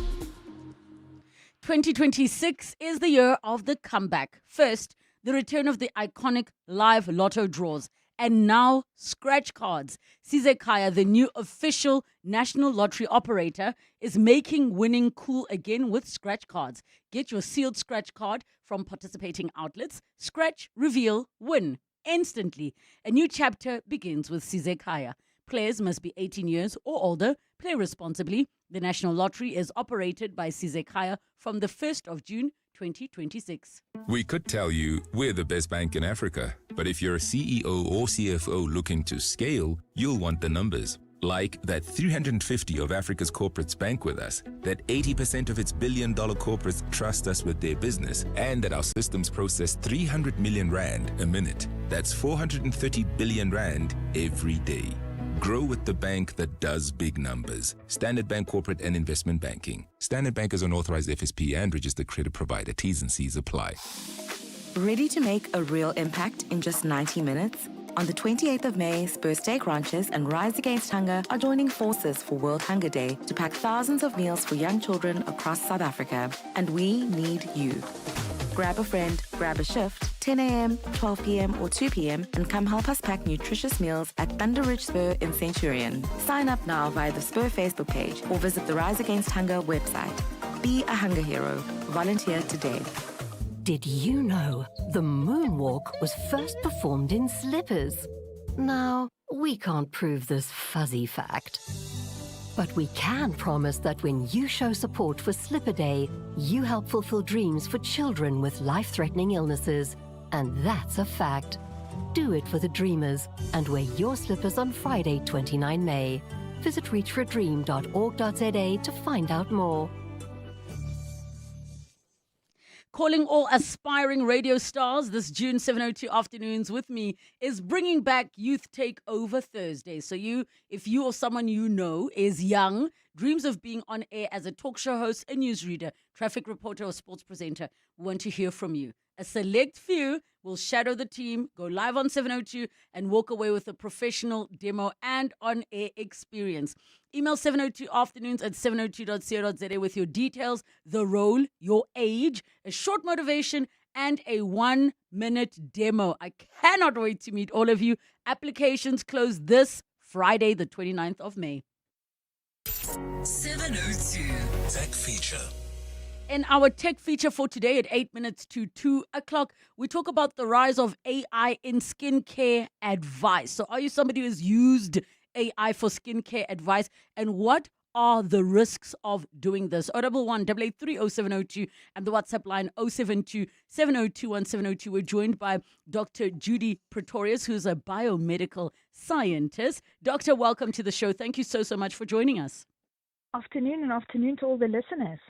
2026 is the year of the comeback. First, the return of the iconic live lotto draws. And now, scratch cards. Sizekaya, the new official national lottery operator, is making winning cool again with scratch cards. Get your sealed scratch card from participating outlets. Scratch, reveal, win instantly. A new chapter begins with Sizekaya. Players must be 18 years or older. Play responsibly. The National Lottery is operated by Sizekaya from the 1st of June 2026. We could tell you we're the best bank in Africa, but if you're a CEO or CFO looking to scale, you'll want the numbers. Like that 350 of Africa's corporates bank with us, that 80% of its billion-dollar corporates trust us with their business, and that our systems process 300 million Rand a minute. That's 430 billion Rand every day. Grow with the bank that does big numbers. Standard Bank Corporate and Investment Banking. Standard Bank is an authorized FSP and registered credit provider. T's and C's apply. Ready to make a real impact in just 90 minutes? On the 28th of May, Spur Steak Ranches and Rise Against Hunger are joining forces for World Hunger Day to pack thousands of meals for young children across South Africa. And we need you. Grab a friend, grab a shift, 10 a.m., 12 p.m. or 2 p.m. and come help us pack nutritious meals at Thunder Ridge Spur in Centurion. Sign up now via the Spur Facebook page or visit the Rise Against Hunger website. Be a hunger hero. Volunteer today. Did you know the moonwalk was first performed in slippers? Now, we can't prove this fuzzy fact. But we can promise that when you show support for Slipper Day, you help fulfill dreams for children with life-threatening illnesses. And that's a fact. Do it for the dreamers and wear your slippers on Friday, 29 May. Visit reachforadream.org.za to find out more. Calling all aspiring radio stars this June 7:02 afternoons with me is bringing back Youth Takeover Thursday. So if you or someone you know is young, dreams of being on air as a talk show host, a newsreader, traffic reporter or sports presenter, we want to hear from you. A select few will shadow the team, go live on 702 and walk away with a professional demo and on-air experience. Email 702afternoons@702.co.za with your details, the role, your age, a short motivation, and a 1-minute demo. I cannot wait to meet all of you. Applications close this Friday, the 29th of May. 702 Tech Feature. In our tech feature for today at 8 minutes to 2 o'clock, we talk about the rise of AI in skincare advice. So are you somebody who's used AI for skincare advice? And what are the risks of doing this? 011-883-0702 and the WhatsApp line 072-702-1702. We're joined by Dr. Judy Pretorius, who's a biomedical scientist. Doctor, welcome to the show. Thank you so much for joining us. Afternoon and afternoon to all the listeners.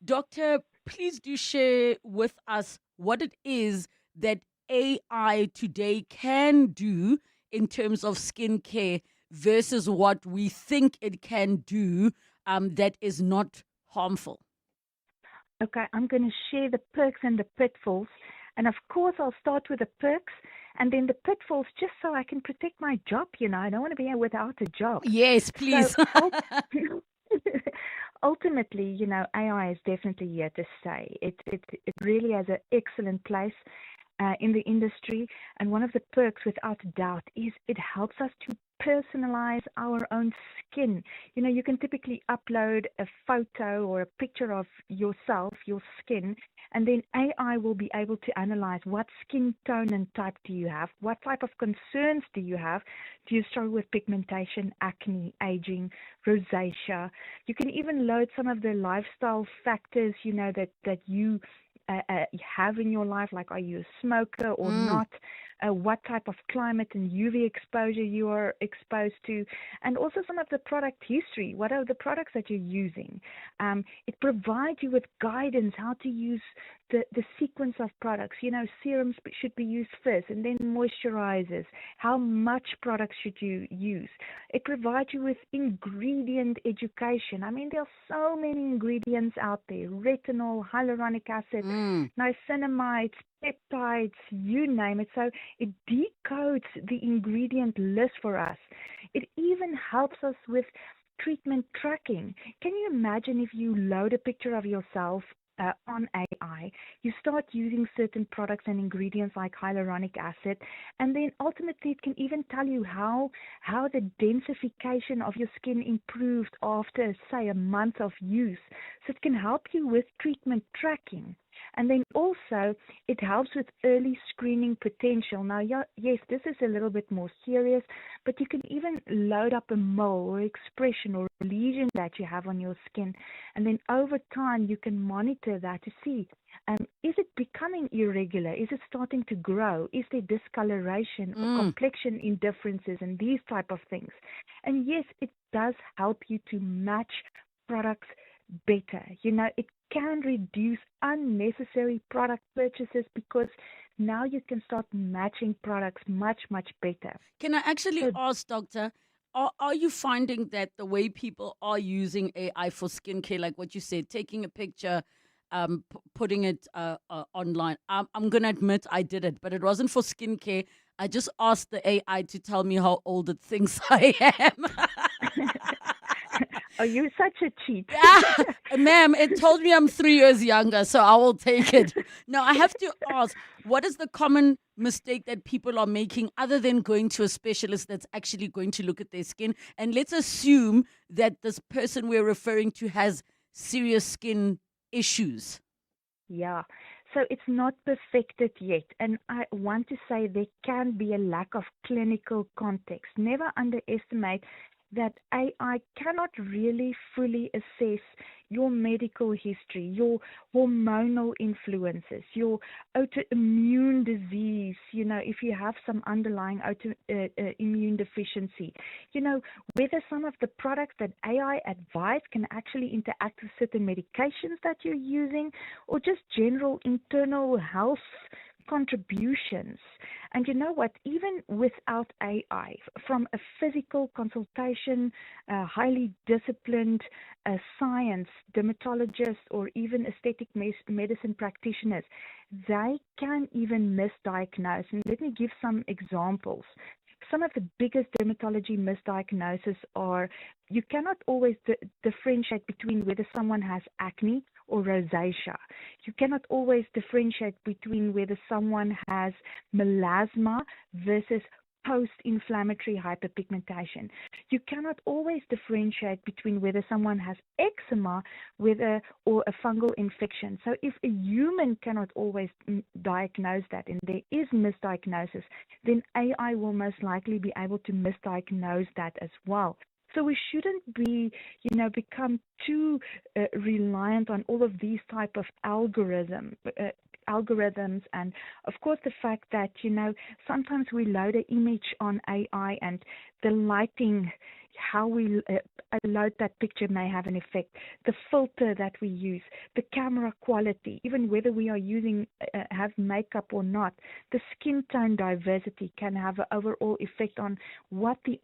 Doctor, please do share with us what it is that AI today can do in terms of skincare versus what we think it can do that is not harmful. Okay, I'm going to share the perks and the pitfalls. And of course, I'll start with the perks and then the pitfalls just so I can protect my job. You know, I don't want to be without a job. Yes, please. So, ultimately, you know, AI is definitely here to stay. It really has an excellent place in the industry. And one of the perks, without doubt, is it helps us to personalize our own skin. You know, you can typically upload a photo or a picture of yourself, your skin, and then AI will be able to analyze what skin tone and type do you have, what type of concerns do you have. Do you struggle with pigmentation, acne, aging, rosacea? You can even load some of the lifestyle factors, you know, that you have in your life, like are you a smoker or not, what type of climate and UV exposure you are exposed to, and also some of the product history. What are the products that you're using? It provides you with guidance how to use the sequence of products. You know, serums should be used first and then moisturizers. How much products should you use? It provides you with ingredient education. I mean, there are so many ingredients out there: retinol, hyaluronic acid, niacinamides, peptides, you name it. So it decodes the ingredient list for us. It even helps us with treatment tracking. Can you imagine if you load a picture of yourself on AI, you start using certain products and ingredients like hyaluronic acid, and then ultimately it can even tell you how the densification of your skin improved after, say, a month of use. So it can help you with treatment tracking. And then also, it helps with early screening potential. Now, yes, this is a little bit more serious, but you can even load up a mole or expression or lesion that you have on your skin. And then over time, you can monitor that to see, is it becoming irregular? Is it starting to grow? Is there discoloration or complexion indifferences and these type of things? And yes, it does help you to match products better. You know, it can reduce unnecessary product purchases because now you can start matching products much, much better. Can I actually ask, Doctor, Are you finding that the way people are using AI for skincare, like what you said, taking a picture, putting it online? I'm going to admit I did it, but it wasn't for skincare. I just asked the AI to tell me how old it thinks I am. Oh, you're such a cheat. Ma'am, it told me I'm 3 years younger, so I will take it. Now, I have to ask, what is the common mistake that people are making other than going to a specialist that's actually going to look at their skin? And let's assume that this person we're referring to has serious skin issues. Yeah. So it's not perfected yet. And I want to say there can be a lack of clinical context. Never underestimate that AI cannot really fully assess your medical history, your hormonal influences, your autoimmune disease, if you have some underlying autoimmune deficiency, whether some of the products that AI advise can actually interact with certain medications that you're using, or just general internal health contributions. And you know what? Even without AI, from a physical consultation, highly disciplined science, dermatologists, or even aesthetic medicine practitioners, they can even misdiagnose. And let me give some examples. Some of the biggest dermatology misdiagnoses are you cannot always differentiate between whether someone has acne or rosacea. You cannot always differentiate between whether someone has melasma versus post-inflammatory hyperpigmentation. You cannot always differentiate between whether someone has eczema or a fungal infection. So if a human cannot always diagnose that, and there is misdiagnosis, then AI will most likely be able to misdiagnose that as well. So we shouldn't become too reliant on all of these type of algorithms, and of course the fact that sometimes we load an image on AI and the lighting, how we load that picture may have an effect. The filter that we use, the camera quality, even whether we are using have makeup or not, the skin tone diversity can have an overall effect on what the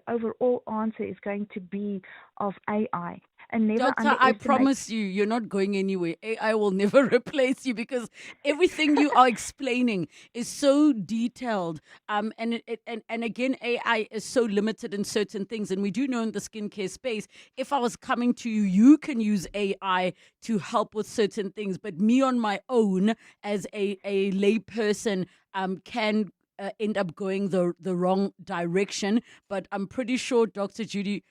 overall answer is going to be of AI. And never Doctor, I promise you, you're not going anywhere. AI will never replace you because everything you are explaining is so detailed. And again, AI is so limited in certain things. And we do know in the skincare space, if I was coming to you, you can use AI to help with certain things. But me on my own as a lay person can end up going the wrong direction. But I'm pretty sure Dr. Judy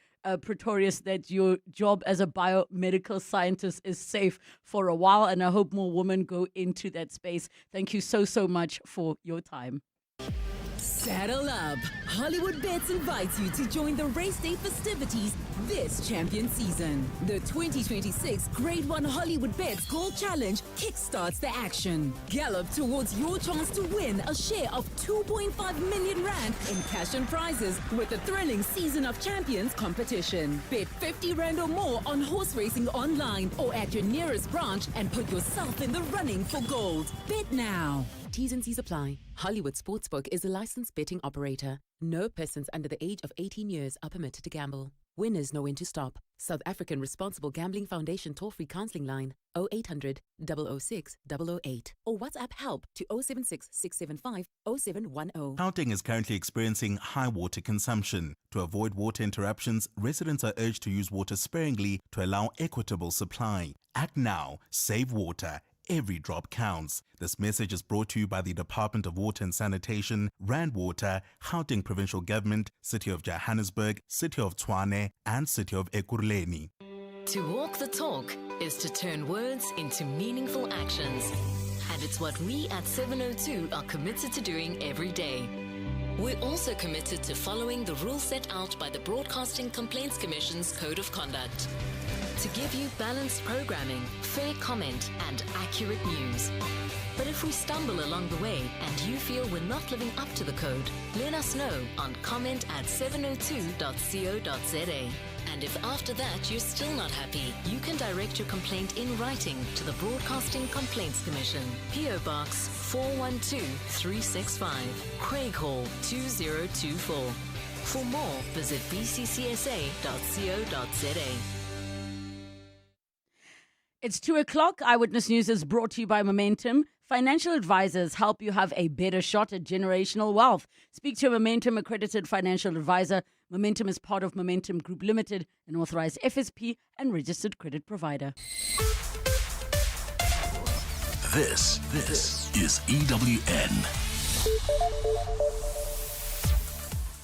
Pretorius, that your job as a biomedical scientist is safe for a while, and I hope more women go into that space. Thank you so much for your time. Saddle up. Hollywood Bets invites you to join the race day festivities this champion season. The 2026 Grade 1 Hollywood Bets Gold Challenge kickstarts the action. Gallop towards your chance to win a share of 2.5 million rand in cash and prizes with the thrilling Season of Champions competition. Bet 50 rand or more on horse racing online or at your nearest branch and put yourself in the running for gold. Bet now. T's and C's apply. Hollywood Sportsbook is a licensed betting operator. No persons under the age of 18 years are permitted to gamble. Winners know when to stop. South African Responsible Gambling Foundation toll-free counseling line 0800 006 008 or WhatsApp help to 076 675 0710. Gauteng is currently experiencing high water consumption. To avoid water interruptions, residents are urged to use water sparingly to allow equitable supply. Act now. Save water. Every drop counts. This message is brought to you by the Department of Water and Sanitation, Rand Water, Gauteng Provincial Government, City of Johannesburg, City of Tshwane, and City of Ekurhuleni. To walk the talk is to turn words into meaningful actions. And it's what we at 702 are committed to doing every day. We're also committed to following the rules set out by the Broadcasting Complaints Commission's Code of Conduct. To give you balanced programming, fair comment, and accurate news. But if we stumble along the way and you feel we're not living up to the code, let us know on comment@702.co.za. And if after that you're still not happy, you can direct your complaint in writing to the Broadcasting Complaints Commission, PO Box 412365, Craig Hall 2024. For more, visit bccsa.co.za. It's 2:00. Eyewitness News is brought to you by Momentum. Financial advisors help you have a better shot at generational wealth. Speak to a Momentum accredited financial advisor. Momentum is part of Momentum Group Limited, an authorized FSP and registered credit provider. This is EWN.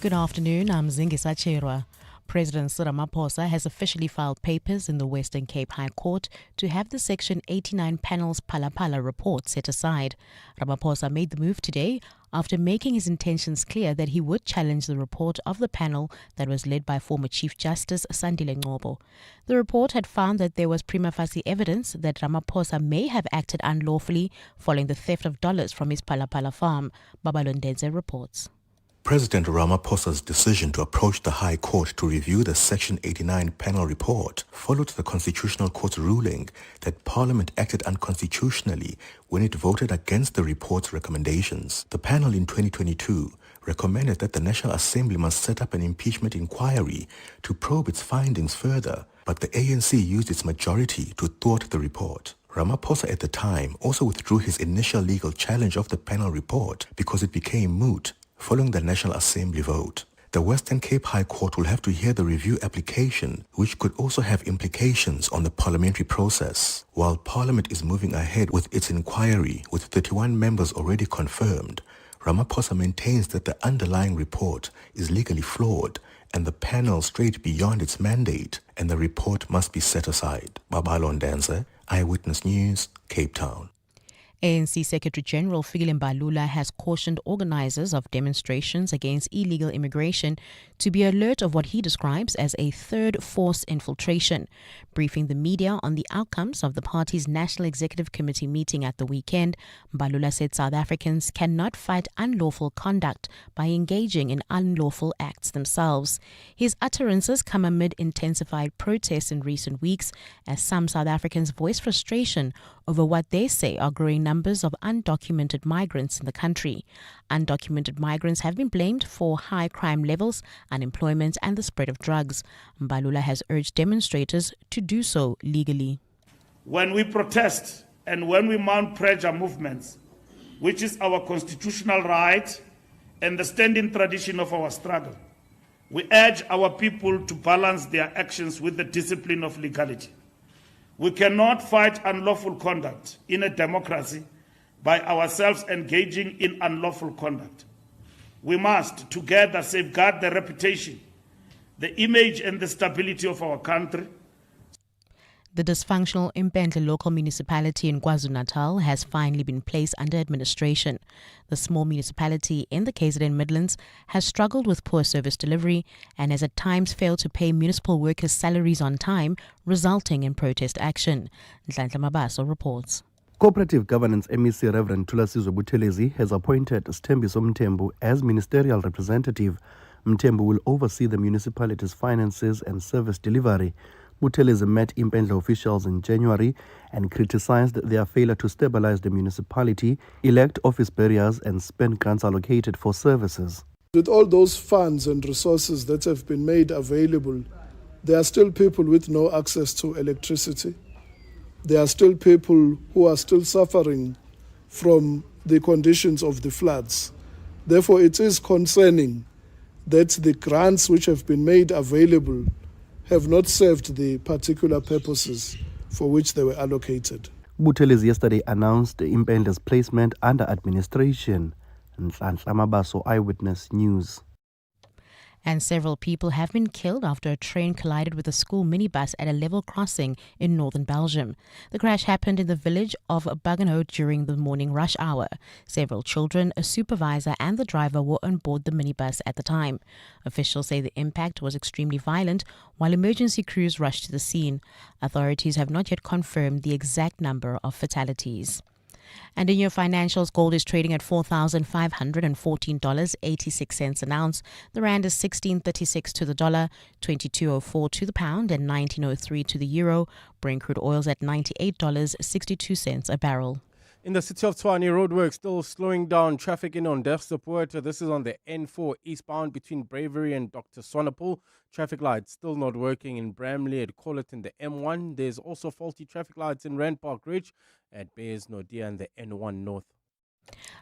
Good afternoon, I'm Zingisa Cherwa. President Cyril Ramaphosa has officially filed papers in the Western Cape High Court to have the Section 89 panel's Phala report set aside. Ramaphosa made the move today after making his intentions clear that he would challenge the report of the panel that was led by former Chief Justice Sandile Ngcobo. The report had found that there was prima facie evidence that Ramaphosa may have acted unlawfully following the theft of dollars from his Phala farm. Babalondenze reports. President Ramaphosa's decision to approach the High Court to review the Section 89 panel report followed the Constitutional Court's ruling that Parliament acted unconstitutionally when it voted against the report's recommendations. The panel in 2022 recommended that the National Assembly must set up an impeachment inquiry to probe its findings further, but the ANC used its majority to thwart the report. Ramaphosa at the time also withdrew his initial legal challenge of the panel report because it became moot following the National Assembly vote. The Western Cape High Court will have to hear the review application, which could also have implications on the parliamentary process. While Parliament is moving ahead with its inquiry with 31 members already confirmed, Ramaphosa maintains that the underlying report is legally flawed and the panel strayed beyond its mandate and the report must be set aside. Babalondenze, Eyewitness News, Cape Town. ANC Secretary General Fikile Mbalula has cautioned organizers of demonstrations against illegal immigration to be alert of what he describes as a third force infiltration. Briefing the media on the outcomes of the party's National Executive Committee meeting at the weekend, Mbalula said South Africans cannot fight unlawful conduct by engaging in unlawful acts themselves. His utterances come amid intensified protests in recent weeks as some South Africans voice frustration over what they say are growing numbers of undocumented migrants in the country. Undocumented migrants have been blamed for high crime levels, unemployment and the spread of drugs. Mbalula has urged demonstrators to do so legally. When we protest and when we mount pressure movements, which is our constitutional right and the standing tradition of our struggle, we urge our people to balance their actions with the discipline of legality. We cannot fight unlawful conduct in a democracy by ourselves engaging in unlawful conduct. We must together safeguard the reputation, the image and the stability of our country. The dysfunctional Impendle local municipality in KwaZulu-Natal has finally been placed under administration. The small municipality in the KZN Midlands has struggled with poor service delivery and has at times failed to pay municipal workers' salaries on time, resulting in protest action. Nhlanhla Mabaso reports. Cooperative Governance MEC Reverend Thulasizwe Buthelezi has appointed Sthembiso Mthembu as ministerial representative. Mthembu will oversee the municipality's finances and service delivery. Buthelezi met Impendle officials in January and criticized their failure to stabilize the municipality, elect office barriers and spend grants allocated for services. With all those funds and resources that have been made available, there are still people with no access to electricity. There are still people who are still suffering from the conditions of the floods. Therefore, it is concerning that the grants which have been made available have not served the particular purposes for which they were allocated. Buthelezi yesterday announced Impendle's placement under administration. Nhlanhla Mabaso, Eyewitness News. And several people have been killed after a train collided with a school minibus at a level crossing in northern Belgium. The crash happened in the village of Buggenhout during the morning rush hour. Several children, a supervisor and the driver were on board the minibus at the time. Officials say the impact was extremely violent while emergency crews rushed to the scene. Authorities have not yet confirmed the exact number of fatalities. And in your financials, gold is trading at $4,514.86 an ounce. The rand is 16.36 to the dollar, 22.04 to the pound, and 19.03 to the euro. Brent crude oil's at $98.62 a barrel. In the city of Tshwane, roadworks still slowing down traffic in on Derfspoort. This is on the N4 eastbound between Bravery and Dr. Swanepoel. Traffic lights still not working in Bramley at Collet in the M1. There's also faulty traffic lights in Rand Park Ridge at Bayers Nordia and the N1 North.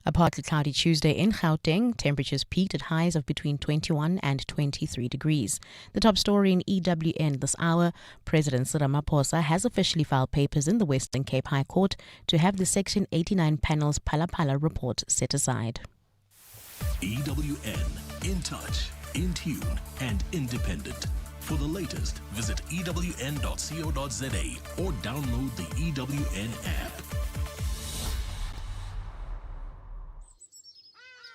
A partly cloudy Tuesday in Gauteng. Temperatures peaked at highs of between 21 and 23 degrees. The top story in EWN this hour, President Ramaphosa has officially filed papers in the Western Cape High Court to have the Section 89 panel's Phala report set aside. EWN, in touch, in tune, and independent. For the latest, visit ewn.co.za or download the EWN app.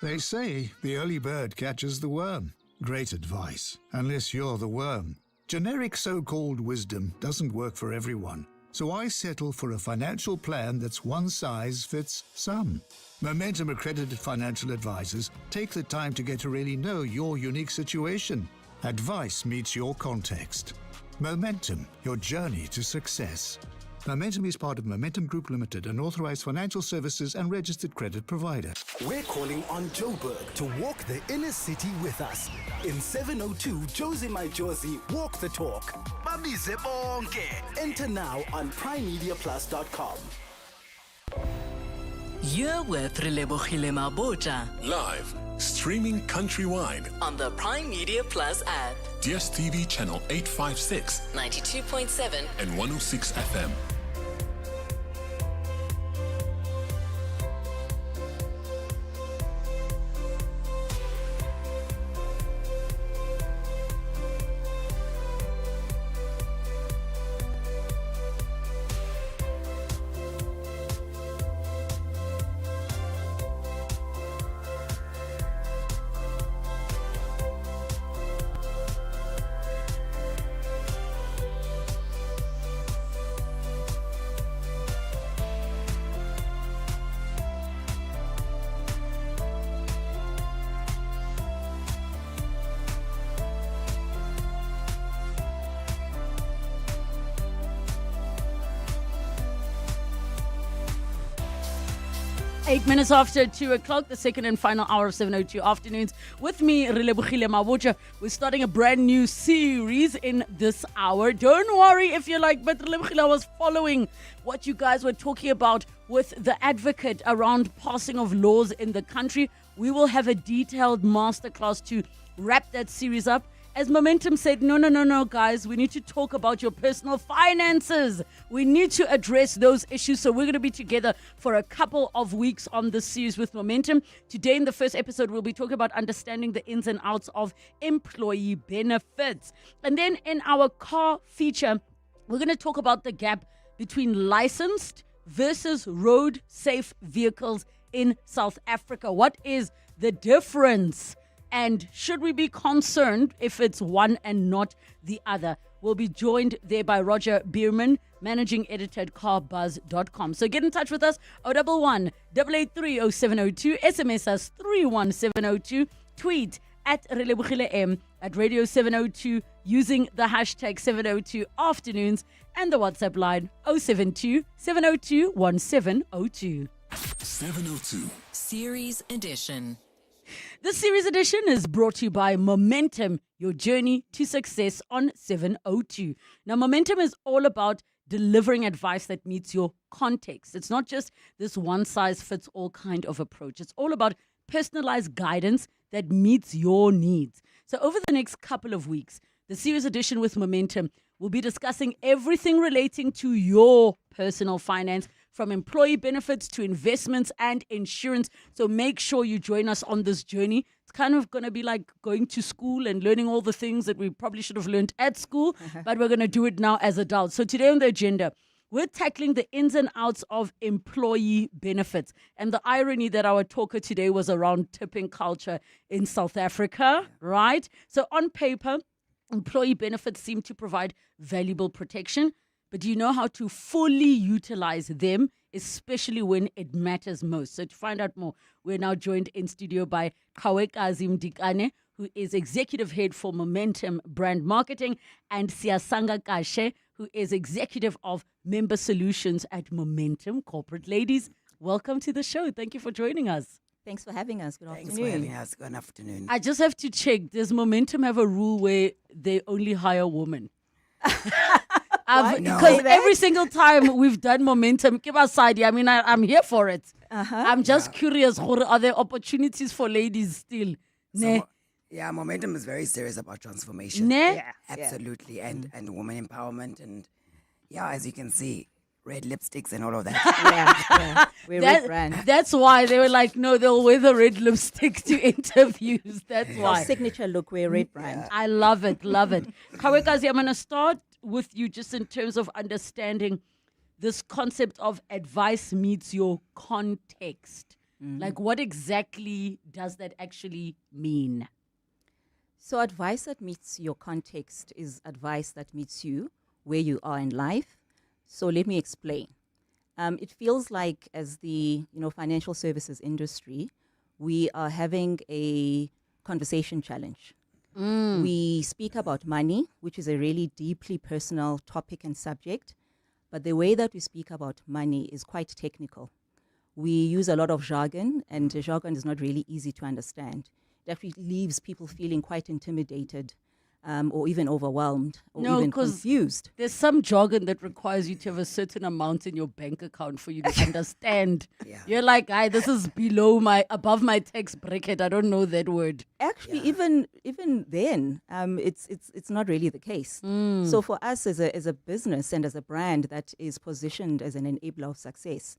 They say the early bird catches the worm. Great advice, unless you're the worm. Generic so-called wisdom doesn't work for everyone, so I settle for a financial plan that's one size fits some. Momentum accredited financial advisors take the time to get to really know your unique situation. Advice meets your context. Momentum, your journey to success. Momentum is part of Momentum Group Limited, an authorized financial services and registered credit provider. We're calling on Joburg to walk the inner city with us. In 702 Josie My Josie Walk the Talk. Babize bonke. Enter now on primemediaplus.com. You're with Relebogile Mabotja Live, streaming countrywide on the Prime Media Plus app. DSTV channel 856, 92.7 and 106 FM. Eight minutes after 2 o'clock, the second and final hour of 702 afternoons. With me, Relebogile Mabotja. We're starting a brand new series in this hour. Don't worry if you're like, but Relebogile, I was following what you guys were talking about with the advocate around passing of laws in the country. We will have a detailed masterclass to wrap that series up. As Momentum said, no, guys, we need to talk about your personal finances. We need to address those issues. So we're going to be together for a couple of weeks on this series with Momentum. Today in the first episode, we'll be talking about understanding the ins and outs of employee benefits. And then in our car feature, we're going to talk about the gap between licensed versus road safe vehicles in South Africa. What is the difference? And should we be concerned if it's one and not the other? We'll be joined there by Roger Bierman, managing editor at carbuzz.com. So get in touch with us, 011 883 0702, SMS us 31702, tweet at Relebogile M, at Radio 702 using the hashtag 702 afternoons, and the WhatsApp line 072 702 1702. 702 Series Edition. This series edition is brought to you by Momentum, your journey to success on 702. Now, Momentum is all about delivering advice that meets your context. It's not just this one-size-fits-all kind of approach. It's all about personalized guidance that meets your needs. So over the next couple of weeks, the series edition with Momentum will be discussing everything relating to your personal finance, from employee benefits to investments and insurance. So make sure you join us on this journey. It's kind of going to be like going to school and learning all the things that we probably should have learned at school, but we're going to do it now as adults. So today on the agenda, we're tackling the ins and outs of employee benefits. And the irony that our talker today was around tipping culture in South Africa, right? So on paper, employee benefits seem to provide valuable protection. But do you know how to fully utilize them, especially when it matters most? So to find out more, we're now joined in studio by Kawekazi Mdikane, who is Executive Head for Momentum Brand Marketing, and Siasanga Kashe, who is Executive of Member Solutions at Momentum Corporate. Ladies, welcome to the show. Thank you for joining us. Thanks for having us. Good Thanks afternoon. for having us. Good afternoon. I just have to check. Does Momentum have a rule where they only hire women? Because every single time we've done Momentum, give us side. I mean, I'm here for it. I'm just curious. Are there opportunities for ladies still? Yeah, Momentum is very serious about transformation. Yeah, absolutely, and women empowerment, and as you can see, red lipsticks and all of that. We're red brand. That's why they were like, no, they'll wear the red lipstick to interviews. That's why. Our signature look, we're red brand. I love it, love it. Kawekazi, I'm going to start with you just in terms of understanding this concept of advice meets your context. Like, what exactly does that actually mean? So advice that meets your context is advice that meets you where you are in life. So let me explain. It feels like as the financial services industry, we are having a conversation challenge. We speak about money, which is a really deeply personal topic and subject, but the way that we speak about money is quite technical. We use a lot of jargon, and the jargon is not really easy to understand. It actually leaves people feeling quite intimidated or even overwhelmed or even confused. There's some jargon that requires you to have a certain amount in your bank account for you to understand. You're like, this is above my tax bracket. I don't know that word. Actually, even then, it's not really the case. So for us as a business and as a brand that is positioned as an enabler of success,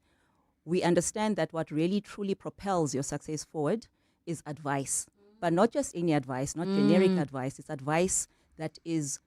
we understand that what really truly propels your success forward is advice. But not just any advice, not generic advice. It's advice that is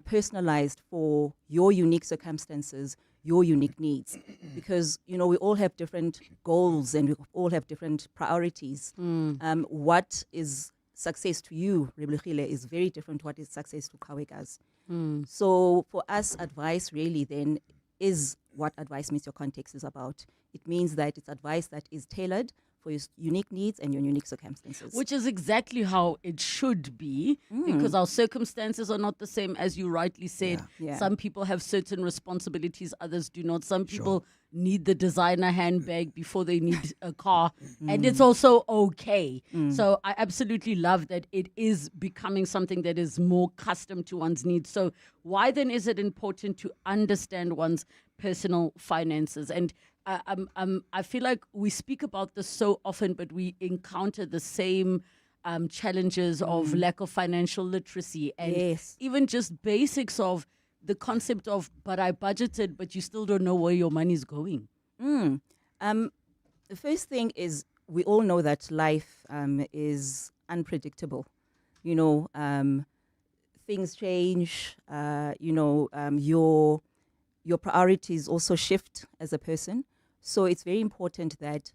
personalized for your unique circumstances, your unique needs. Because, we all have different goals and we all have different priorities. What is success to you, Relebogile, is very different to what is success to Kawekazi. So for us, advice really then is what advice meets your context is about. It means that it's advice that is tailored for your unique needs and your unique circumstances. Which is exactly how it should be, because our circumstances are not the same, as you rightly said. Some people have certain responsibilities, others do not. Some people need the designer handbag before they need a car, and it's also okay. So I absolutely love that it is becoming something that is more custom to one's needs. So why then is it important to understand one's personal finances? And I feel like we speak about this so often, but we encounter the same challenges of lack of financial literacy and even just basics of the concept of, but I budgeted, but you still don't know where your money is going. The first thing is we all know that life is unpredictable. Things change, your priorities also shift as a person. So it's very important that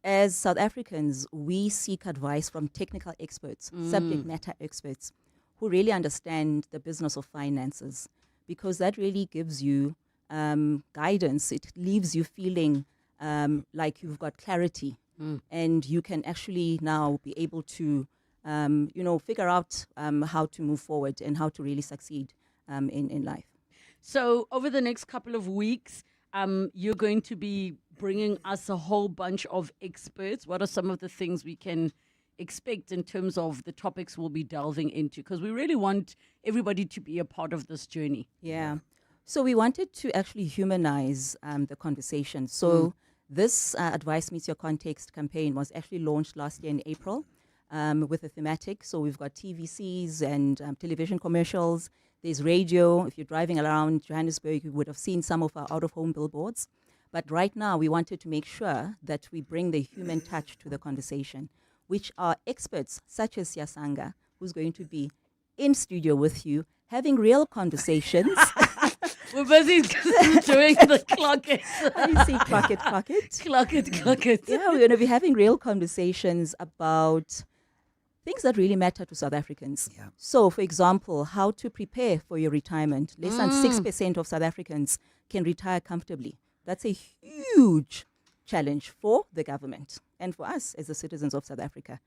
as South Africans, we seek advice from technical experts, subject matter experts, who really understand the business of finances, because that really gives you guidance. It leaves you feeling like you've got clarity, and you can actually now be able to, figure out how to move forward and how to really succeed in life. So over the next couple of weeks, you're going to be bringing us a whole bunch of experts. What are some of the things we can expect in terms of the topics we'll be delving into? Because we really want everybody to be a part of this journey. Yeah. So we wanted to actually humanize the conversation. So this Advice Meets Your Context campaign was actually launched last year in April with a thematic. So we've got TVCs and television commercials. There's radio. If you're driving around Johannesburg, you would have seen some of our out-of-home billboards. But right now, we wanted to make sure that we bring the human touch to the conversation, which are experts such as Yasanga, who's going to be in studio with you, having real conversations. We're busy doing the clock it. You see, clock it, clock it. Clock it, clock it. Yeah, we're going to be having real conversations about things that really matter to South Africans. So, for example, how to prepare for your retirement. Less than 6% of South Africans can retire comfortably. That's a huge challenge for the government and for us as the citizens of South Africa.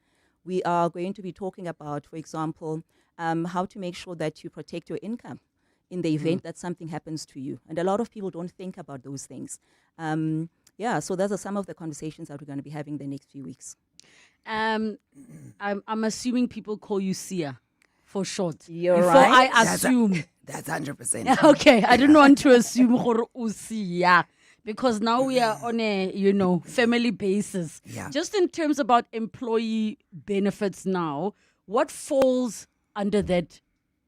We are going to be talking about, for example, how to make sure that you protect your income in the event that something happens to you. And a lot of people don't think about those things. yeah, so those are some of the conversations that we're going to be having the next few weeks. I'm assuming people call you Sia for short. You're Before right. I assume. That's 100%. Okay, I didn't want to assume gore o Sia, because now we are on a, family basis. Yeah. Just in terms about employee benefits now, what falls under that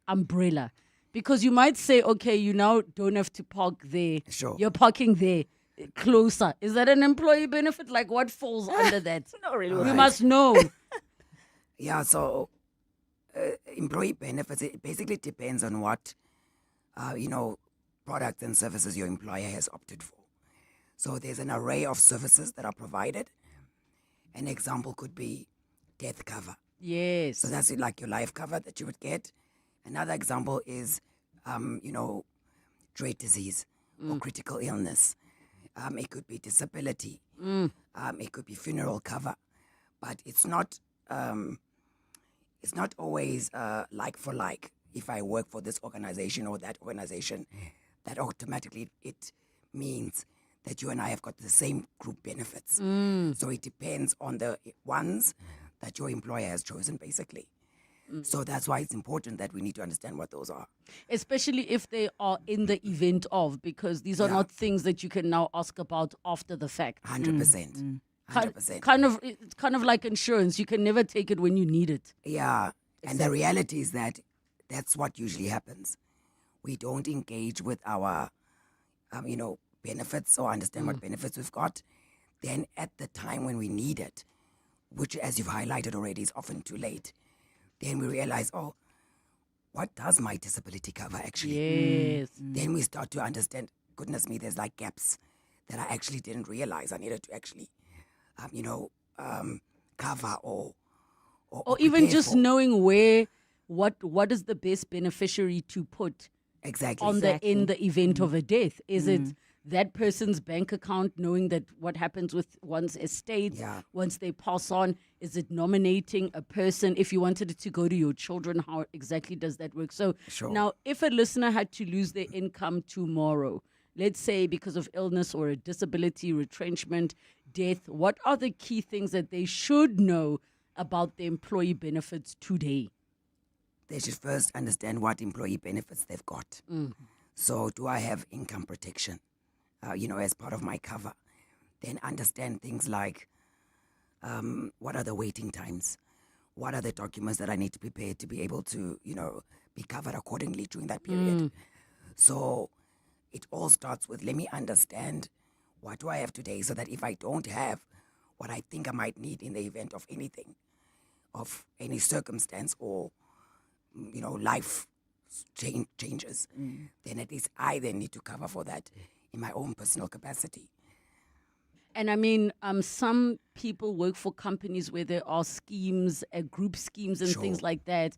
umbrella? Because you might say, okay, you now don't have to park there. Sure. You're parking there closer. Is that an employee benefit? Like, what falls under that? Not really. We must know. Yeah, so employee benefits, it basically depends on what, products and services your employer has opted for. So there's an array of services that are provided. An example could be death cover. Yes. So that's like your life cover that you would get. Another example is, dread disease or critical illness. It could be disability. It could be funeral cover. But it's not always like for like. If I work for this organization or that organization, that automatically it means that you and I have got the same group benefits. So it depends on the ones that your employer has chosen, basically. So that's why it's important that we need to understand what those are. Especially if they are in the event of, because these are not things that you can now ask about after the fact. 100%. 100%. It's kind of like insurance. You can never take it when you need it. Yeah. And the reality is that that's what usually happens. We don't engage with our, benefits or understand what benefits we've got. Then at the time when we need it, which, as you've highlighted already, is often too late, then we realize, oh, what does my disability cover actually? Yes. Then we start to understand, goodness me, there's like gaps that I actually didn't realize I needed to actually, cover or even prepare just for. knowing what is the best beneficiary to put Exactly. in the event of a death. Is it that person's bank account, knowing that what happens with one's estate once they pass on? Is it nominating a person? If you wanted it to go to your children, how exactly does that work? So now, if a listener had to lose their income tomorrow, let's say because of illness or a disability, retrenchment, death, what are the key things that they should know about the employee benefits today? They should first understand what employee benefits they've got. So do I have income protection, as part of my cover? Then understand things like what are the waiting times? What are the documents that I need to prepare to be able to, be covered accordingly during that period? So it all starts with, let me understand what do I have today, so that if I don't have what I think I might need in the event of anything, of any circumstance or life changes, then at least I then need to cover for that in my own personal capacity. And I mean, some people work for companies where there are schemes, group schemes and things like that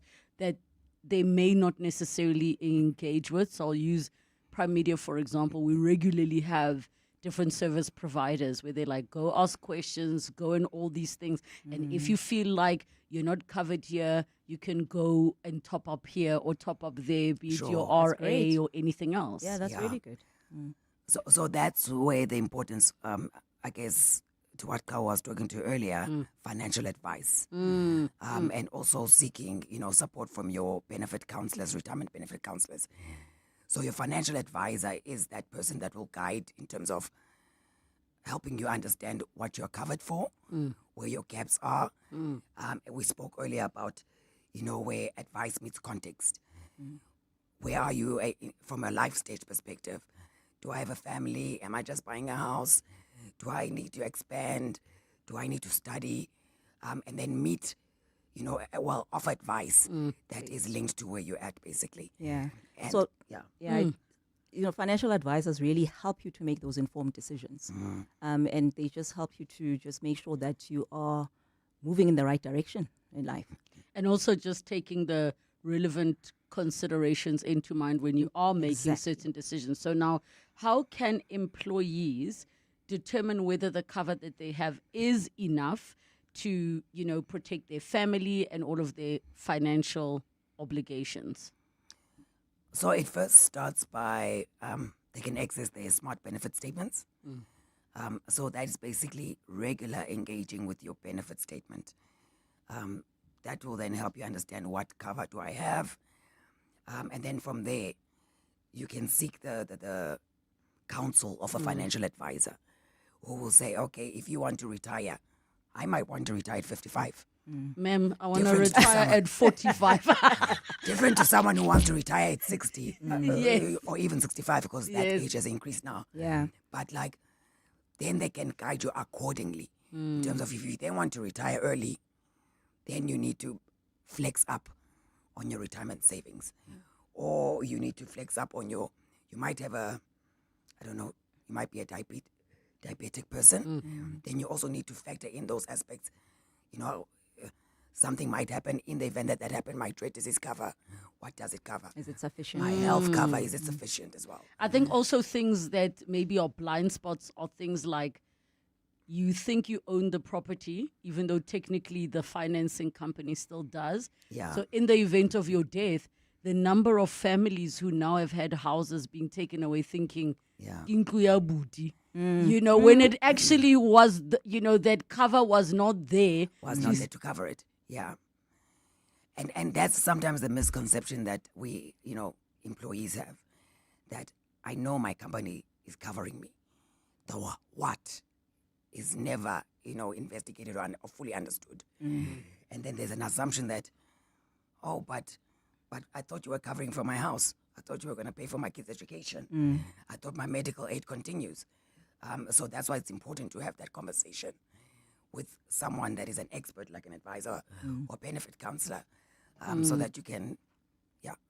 they may not necessarily engage with. So I'll use Prime Media, for example. We regularly have different service providers where they like, go ask questions, go and all these things. And if you feel like you're not covered here, you can go and top up here or top up there, be it your RA or anything else. Yeah, that's really good. So that's where the importance, I guess, to what Kao was talking to earlier, financial advice, and also seeking, support from your benefit counselors, retirement benefit counselors. So your financial advisor is that person that will guide in terms of helping you understand what you're covered for, where your gaps are. We spoke earlier about, where advice meets context. Where are you from a life stage perspective? Do I have a family? Am I just buying a house? Do I need to expand? Do I need to study? And then meet, offer advice that is linked to where you're at, basically. Yeah. And, financial advisors really help you to make those informed decisions. And they just help you to just make sure that you are moving in the right direction in life. And also just taking the relevant considerations into mind when you are making certain decisions. So now, how can employees determine whether the cover that they have is enough to, protect their family and all of their financial obligations? So it first starts by they can access their smart benefit statements. So that is basically regular engaging with your benefit statement. That will then help you understand what cover do I have. And then from there, you can seek the counsel of a financial advisor who will say, okay, if you want to retire, I might want to retire at 55. Ma'am, I want to Different retire at 45. Different to someone who wants to retire at 60 Yes. or even 65 because that Yes. age has increased now. Yeah. But like, then they can guide you accordingly in terms of if you then want to retire early, then you need to flex up on your retirement savings. Or you need to flex up on you might have you might be a diabetic person. Then you also need to factor in those aspects. Something might happen in the event that happened. My dread disease cover, what does it cover? Is it sufficient? My health cover, is it sufficient as well? I think also things that maybe are blind spots are things like you think you own the property, even though technically the financing company still does. Yeah. So in the event of your death, the number of families who now have had houses being taken away thinking, "Indlu ya booty," when it actually was, that cover was not there. Was not there to cover it. Yeah. And that's sometimes the misconception that we, employees have, that I know my company is covering me. The what is never, investigated or fully understood. And then there's an assumption that, but I thought you were covering for my house. I thought you were going to pay for my kids' education. I thought my medical aid continues. So that's why it's important to have that conversation with someone that is an expert, like an advisor or benefit counselor, so that you can,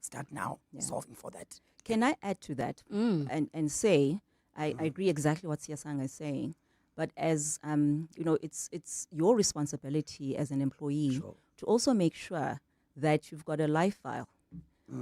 start now solving for that. Can I add to that and say, I agree exactly what Siasanga is saying, but as, it's your responsibility as an employee to also make sure that you've got a life file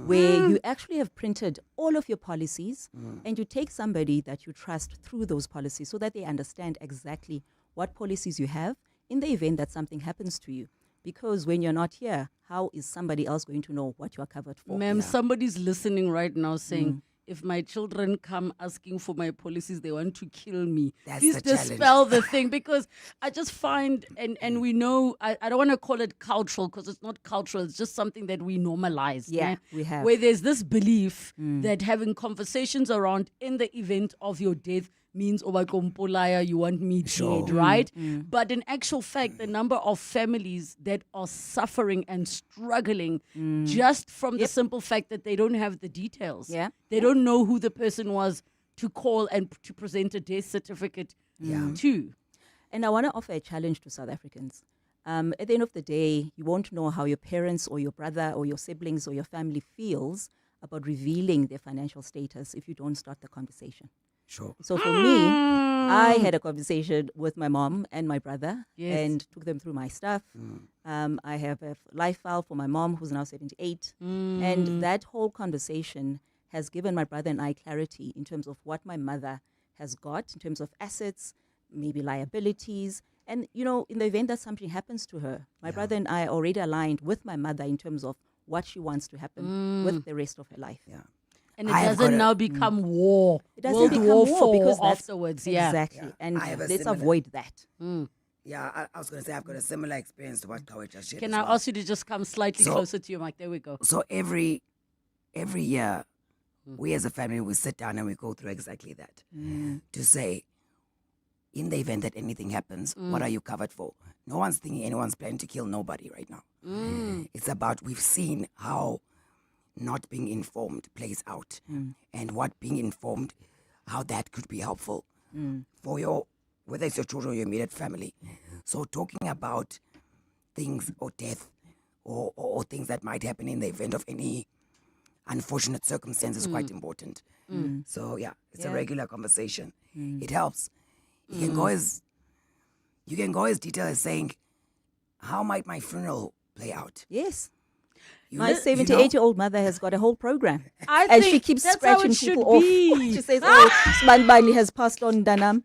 where you actually have printed all of your policies and you take somebody that you trust through those policies so that they understand exactly what policies you have in the event that something happens to you. Because when you're not here, how is somebody else going to know what you are covered for? Ma'am, somebody's listening right now saying, if my children come asking for my policies, they want to kill me. That's Please the dispel the thing, because I just find, and we know, I don't want to call it cultural because it's not cultural. It's just something that we normalize. Yeah, we have. Where there's this belief that having conversations around in the event of your death means Obakompolaya, you want me dead, right? But in actual fact, the number of families that are suffering and struggling just from the simple fact that they don't have the details. They don't know who the person was to call and to present a death certificate to. And I want to offer a challenge to South Africans. At the end of the day, you won't know how your parents or your brother or your siblings or your family feels about revealing their financial status if you don't start the conversation. Sure. So for me, I had a conversation with my mom and my brother and took them through my stuff. I have a life file for my mom, who's now 78. And that whole conversation has given my brother and I clarity in terms of what my mother has got in terms of assets, maybe liabilities. And, in the event that something happens to her, my brother and I are already aligned with my mother in terms of what she wants to happen with the rest of her life. Yeah. And it doesn't now become war. It doesn't World become War war IV because that's afterwards. exactly. Yeah. And I have a let's similar- avoid that. Yeah, I was going to say I've got a similar experience to what Kawe just shared. Can as I well. ask you to just come slightly closer to your mic? There we go. So every year, we as a family, we sit down and we go through exactly that. To say, in the event that anything happens, what are you covered for? No one's thinking anyone's planning to kill nobody right now. It's about, we've seen how not being informed plays out and what being informed, how that could be helpful for whether it's your children or your immediate family. So talking about things or death or things that might happen in the event of any unfortunate circumstance is quite important. So it's a regular conversation. It helps. You can go as detailed as saying, how might my funeral play out? Yes. My 78-year-old mother has got a whole program. And she keeps that's how scratching it should people off. be. She says, Sbanbani has passed on Danam.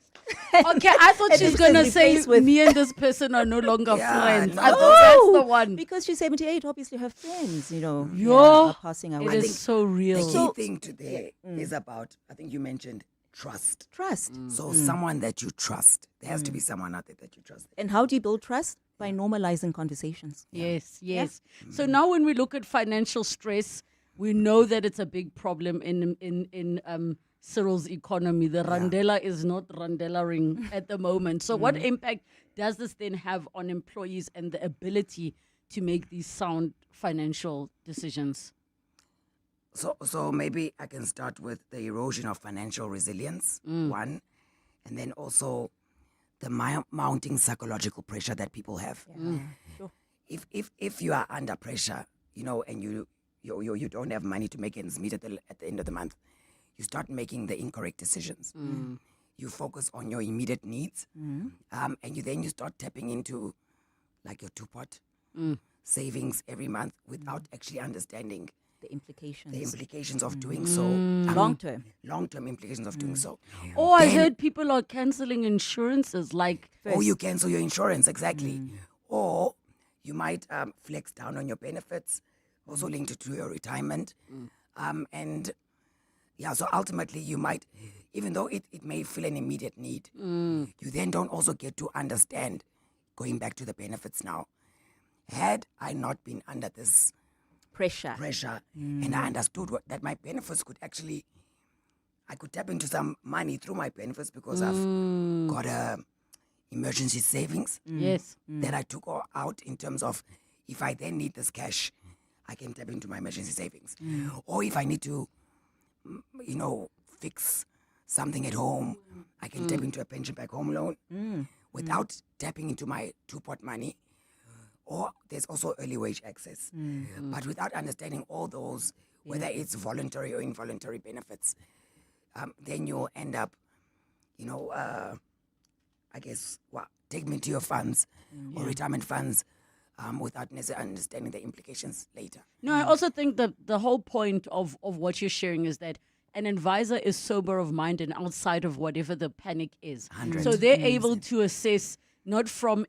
Okay, I thought And she was it going to says say, replaced with- me and this person are no longer friends. no. I thought that's the one. Because she's 78, obviously her friends, Yo, are passing away. it is so real. The key thing today is about, I think you mentioned trust. Trust. So someone that you trust. There has to be someone out there that you trust. And how do you build trust? By normalizing conversations. Yes. So now when we look at financial stress, we know that it's a big problem in Cyril's economy. The Randela is not Randelaing at the moment. So what impact does this then have on employees and the ability to make these sound financial decisions? So maybe I can start with the erosion of financial resilience, one, and then also the mounting psychological pressure that people have. Sure. If you are under pressure, and you don't have money to make ends meet at the end of the month, you start making the incorrect decisions. You focus on your immediate needs, and you start tapping into like your two-pot savings every month without actually understanding the implications. Of doing so. Long-term implications of doing so. Oh, I heard people are cancelling insurances. Or you cancel your insurance, exactly. Or you might flex down on your benefits, also linked to your retirement. So ultimately you might, even though it may feel an immediate need, you then don't also get to understand, going back to the benefits now. Had I not been under this pressure, and I understood that my benefits could actually, I could tap into some money through my benefits because I've got a emergency savings that I took out in terms of, if I then need this cash, I can tap into my emergency savings. Or if I need to, fix something at home, I can tap into a pension back home loan without tapping into my two-pot money. Or there's also early wage access. But without understanding all those, whether it's voluntary or involuntary benefits, then you'll end up, taking into your funds or retirement funds without necessarily understanding the implications later. No, I also think that the whole point of what you're sharing is that an advisor is sober of mind and outside of whatever the panic is. 100. So they're able to assess not from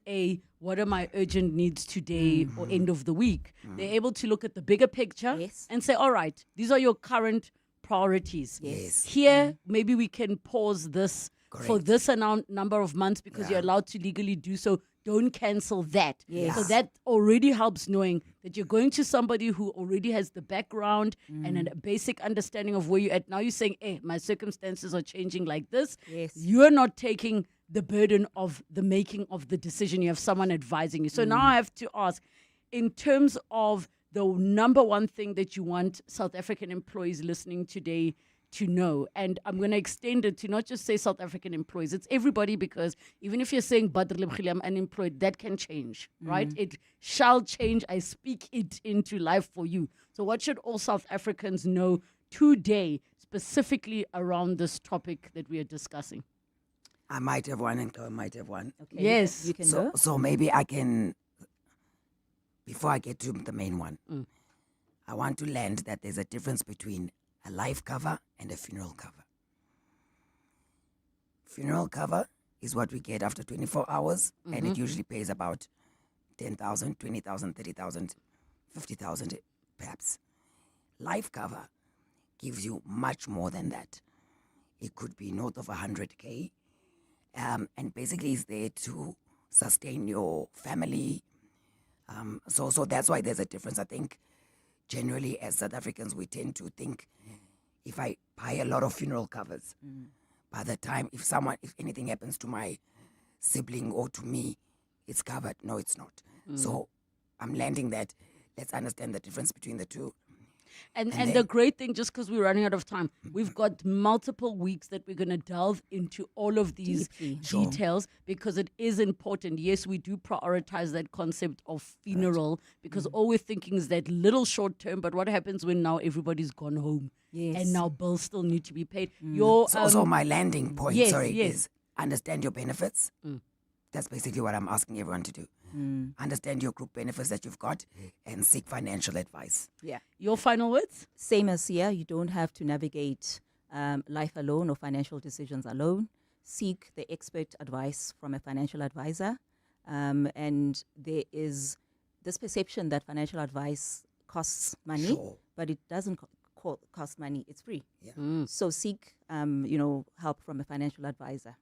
what are my urgent needs today or end of the week. They're able to look at the bigger picture and say, all right, these are your current priorities. Yes. Here, maybe we can pause this for this number of months because you're allowed to legally do so. Don't cancel that. Yes. So that already helps knowing that you're going to somebody who already has the background and a basic understanding of where you're at. Now you're saying, my circumstances are changing like this. Yes. You're not taking the burden of the making of the decision. You have someone advising you. So now I have to ask, in terms of the number one thing that you want South African employees listening today to know, and I'm going to extend it to not just say South African employees, it's everybody, because even if you're saying, but Relebogile, I'm unemployed, that can change, right? It shall change. I speak it into life for you. So what should all South Africans know today, specifically around this topic that we are discussing? I might have one and Chloe might have one. Okay, yes. You can go. So maybe I can, before I get to the main one, I want to land that there's a difference between a life cover and a funeral cover. Funeral cover is what we get after 24 hours, and it usually pays about 10,000, 20,000, 30,000, 50,000 perhaps. Life cover gives you much more than that. It could be north of 100K, and basically is there to sustain your family. So that's why there's a difference. I think generally as South Africans, we tend to think, if I buy a lot of funeral covers, by the time if anything happens to my sibling or to me, it's covered. No, it's not. So I'm landing that. Let's understand the difference between the two. And the great thing, just because we're running out of time, we've got multiple weeks that we're going to delve into all of these details because it is important. Yes, we do prioritize that concept of funeral because all we're thinking is that little short term, but what happens when now everybody's gone home and now bills still need to be paid? So my landing point, is understand your benefits. That's basically what I'm asking everyone to do. Understand your group benefits that you've got and seek financial advice. Yeah. Your final words? Same as here. You don't have to navigate life alone or financial decisions alone. Seek the expert advice from a financial advisor. And there is this perception that financial advice costs money, but it doesn't cost money. It's free. Yeah. So seek, help from a financial advisor.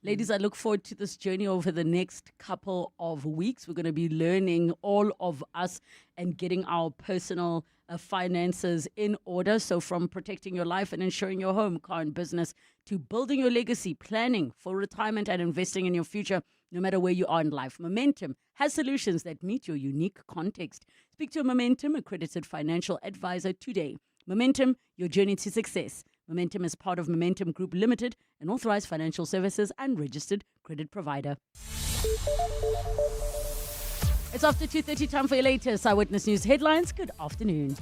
Ladies, I look forward to this journey over the next couple of weeks. We're going to be learning, all of us, and getting our personal finances in order. So from protecting your life and ensuring your home, car, and business, to building your legacy, planning for retirement, and investing in your future, no matter where you are in life. Momentum has solutions that meet your unique context. Speak to a Momentum accredited financial advisor today. Momentum, your journey to success. Momentum is part of Momentum Group Limited, an authorized financial services and registered credit provider. It's after 2:30, time for your latest Eyewitness News headlines. Good afternoon.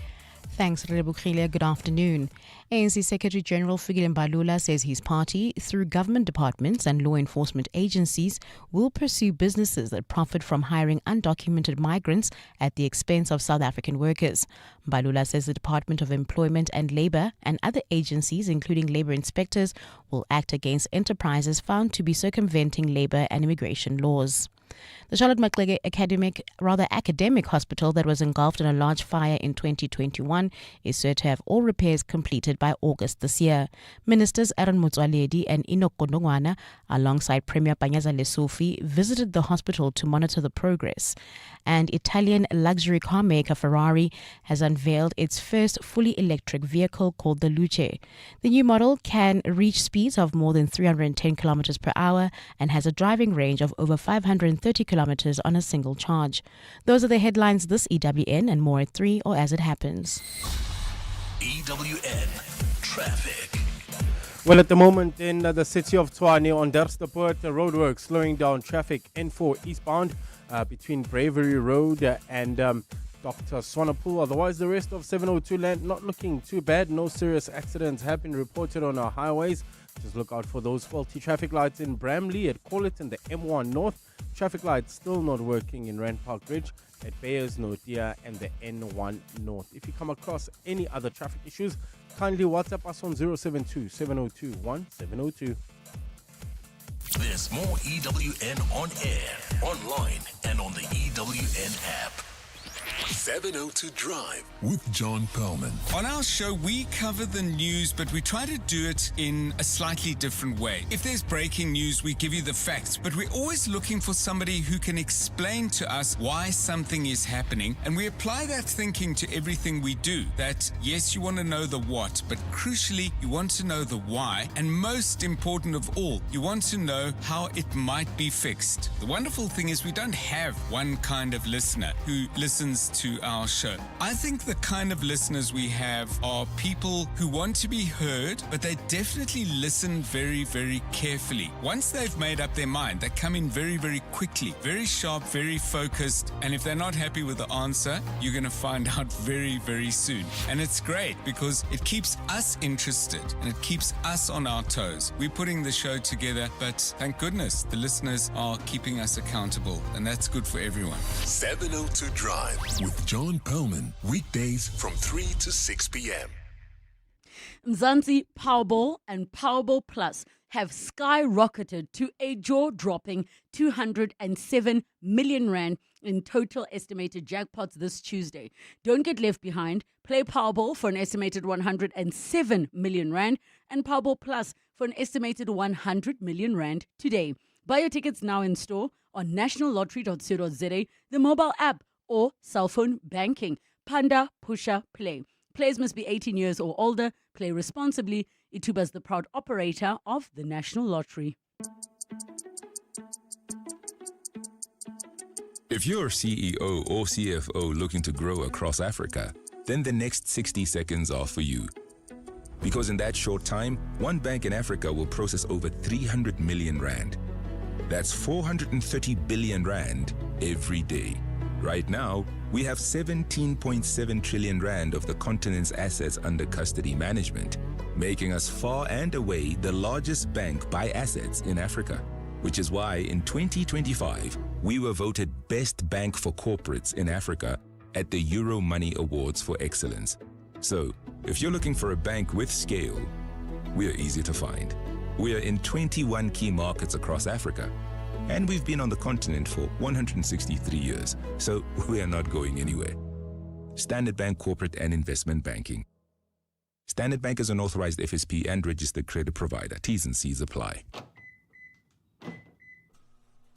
Thanks, Relebogile. Good afternoon. ANC Secretary General Fikile Mbalula says his party, through government departments and law enforcement agencies, will pursue businesses that profit from hiring undocumented migrants at the expense of South African workers. Mbalula says the Department of Employment and Labour and other agencies, including labour inspectors, will act against enterprises found to be circumventing labour and immigration laws. The Charlotte Maxeke academic hospital that was engulfed in a large fire in 2021 is said to have all repairs completed by August this year. Ministers Aaron Motsoaledi and Enoch Godongwana, alongside Premier Panyaza Lesufi, visited the hospital to monitor the progress. And Italian luxury car maker Ferrari has unveiled its first fully electric vehicle called the Luce. The new model can reach speeds of more than 310 kilometers per hour and has a driving range of over 530 kilometers on a single charge. Those are the headlines this EWN, and more at 3 or as it happens. EWN Traffic. Well, at the moment in the city of Tshwane on Dersteport, roadworks slowing down traffic N4 eastbound between Bravery Road and Dr. Swanepoel. Otherwise, the rest of 702 land not looking too bad. No serious accidents have been reported on our highways. Just look out for those faulty traffic lights in Bramley, at Collet, the M1 North. Traffic lights still not working in Rand Park Ridge, at Bayers, Notia, and the N1 North. If you come across any other traffic issues, kindly WhatsApp us on 072 702 1702. There's more EWN on air, online, and on the EWN app. 702 Drive with John Perlman. On our show, we cover the news, but we try to do it in a slightly different way. If there's breaking news, we give you the facts, but we're always looking for somebody who can explain to us why something is happening, and we apply that thinking to everything we do. That, yes, you want to know the what, but crucially, you want to know the why, and most important of all, you want to know how it might be fixed. The wonderful thing is we don't have one kind of listener who listens to our show. I think the kind of listeners we have are people who want to be heard, but they definitely listen very, very carefully. Once they've made up their mind, they come in very, very quickly, very sharp, very focused, and if they're not happy with the answer, you're going to find out very, very soon. And it's great because it keeps us interested and it keeps us on our toes. We're putting the show together, but thank goodness the listeners are keeping us accountable, and that's good for everyone. 702 Drive with John Perlman, weekdays from 3 to 6 p.m. Mzansi Powerball and Powerball Plus have skyrocketed to a jaw-dropping 207 million rand in total estimated jackpots this Tuesday. Don't get left behind. Play Powerball for an estimated 107 million rand and Powerball Plus for an estimated 100 million rand today. Buy your tickets now in store on nationallottery.co.za, the mobile app, or cell phone banking. Panda Pusha Play. Players must be 18 years or older. Play responsibly. Ituba is the proud operator of the National Lottery. If you're CEO or CFO looking to grow across Africa, then the next 60 seconds are for you. Because in that short time, one bank in Africa will process over 300 million rand. That's 430 billion rand every day. Right now, we have 17.7 trillion rand of the continent's assets under custody management, making us far and away the largest bank by assets in Africa, which is why in 2025, we were voted Best Bank for Corporates in Africa at the Euro Money Awards for Excellence. So, if you're looking for a bank with scale, we are easy to find. We are in 21 key markets across Africa, and we've been on the continent for 163 years, so we are not going anywhere. Standard Bank Corporate and Investment Banking. Standard Bank is an authorized FSP and registered credit provider. T's and C's apply.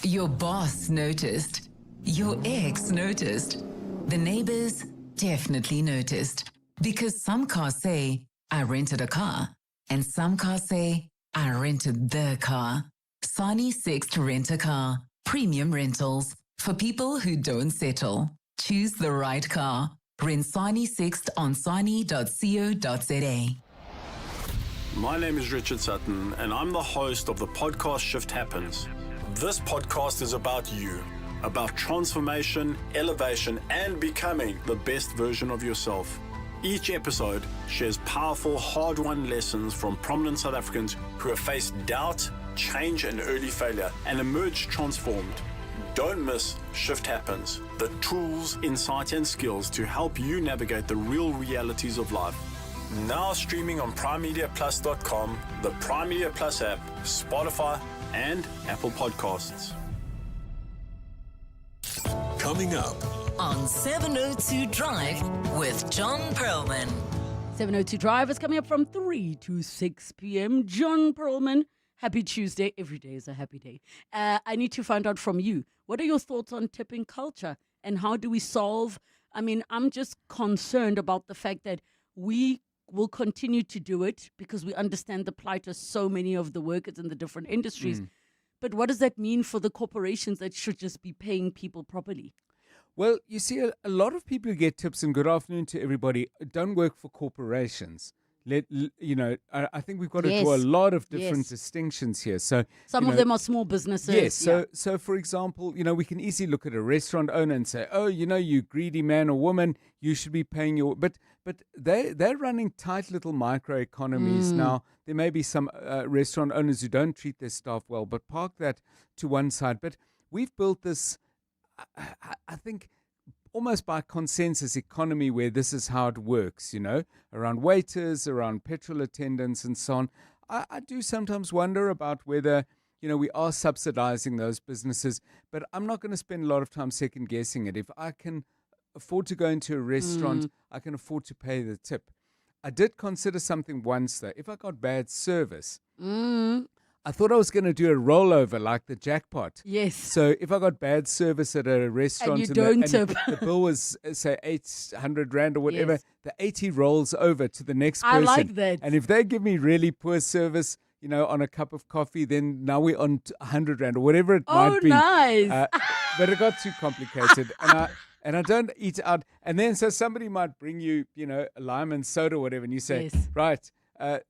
Your boss noticed. Your ex noticed. The neighbors definitely noticed. Because some cars say, I rented a car. And some cars say, I rented the car. Sani Sixt Rent a Car. Premium rentals. For people who don't settle. Choose the right car. Rent Sani Sixt on sani.co.za. My name is Richard Sutton, and I'm the host of the podcast Shift Happens. This podcast is about you, about transformation, elevation, and becoming the best version of yourself. Each episode shares powerful, hard-won lessons from prominent South Africans who have faced doubt, change, and early failure, and emerged transformed. Don't miss Shift Happens, the tools, insight, and skills to help you navigate the real realities of life. Now streaming on primemediaplus.com, the Prime Media Plus app, Spotify, and Apple Podcasts. Coming up on 702 Drive with John Perlman. 702 Drive is coming up from 3 to 6 p.m. John Perlman, happy Tuesday. Every day is a happy day. I need to find out from you, what are your thoughts on tipping culture and how do we solve? I mean, I'm just concerned about the fact that we will continue to do it because we understand the plight of so many of the workers in the different industries. But what does that mean for the corporations that should just be paying people properly? Well, you see, a lot of people who get tips, and good afternoon to everybody, don't work for corporations. I think we've got to draw a lot of different distinctions here. So some of them are small businesses. Yes. So for example, we can easily look at a restaurant owner and say, oh, you greedy man or woman, you should be paying your. But they're running tight little microeconomies now. There may be some restaurant owners who don't treat their staff well, but park that to one side. But we've built this, I think, almost by consensus economy where this is how it works, around waiters, around petrol attendants and so on. I do sometimes wonder about whether, we are subsidizing those businesses, but I'm not going to spend a lot of time second guessing it. If I can afford to go into a restaurant, I can afford to pay the tip. I did consider something once though. If I got bad service, I thought I was going to do a rollover like the jackpot. Yes. So if I got bad service at a restaurant and you don't tip, the bill was, say, 800 Rand or whatever, the 80 rolls over to the next person. I like that. And if they give me really poor service, on a cup of coffee, then now we're on 100 Rand or whatever it might be. Oh, nice. But it got too complicated. And I don't eat out. And then so somebody might bring you, a lime and soda or whatever, and you say, right,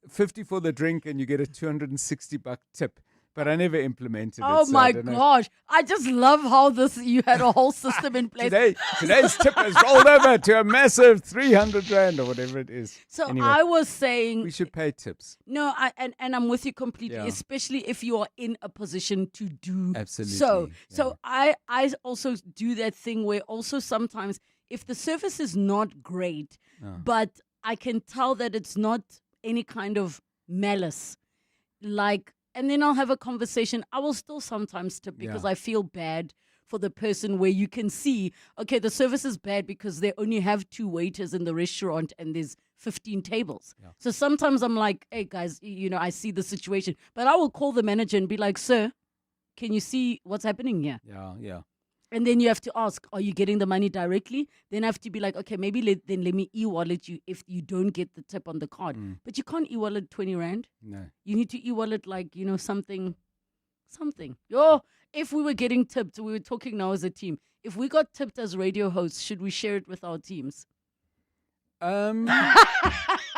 50 for the drink and you get a 260 buck tip. But I never implemented it. Oh my gosh. I just love how you had a whole system in place. Today's tip has rolled over to a massive 300 Rand or whatever it is. So anyway, I was saying we should pay tips. No, and I'm with you completely, especially if you are in a position to do absolutely. So I also do that thing where also sometimes if the service is not great, but I can tell that it's not any kind of malice, and then I'll have a conversation. I will still sometimes tip because I feel bad for the person where you can see, okay, the service is bad because they only have 2 waiters in the restaurant and there's 15 tables. Yeah. So sometimes I'm like, hey guys, I see the situation, but I will call the manager and be like, sir, can you see what's happening here? Yeah. And then you have to ask, are you getting the money directly? Then I have to be like, okay, maybe let me e-wallet you if you don't get the tip on the card. But you can't e-wallet 20 Rand. No. You need to e-wallet something. If we were getting tipped, we were talking now as a team. If we got tipped as radio hosts, should we share it with our teams? Yeah,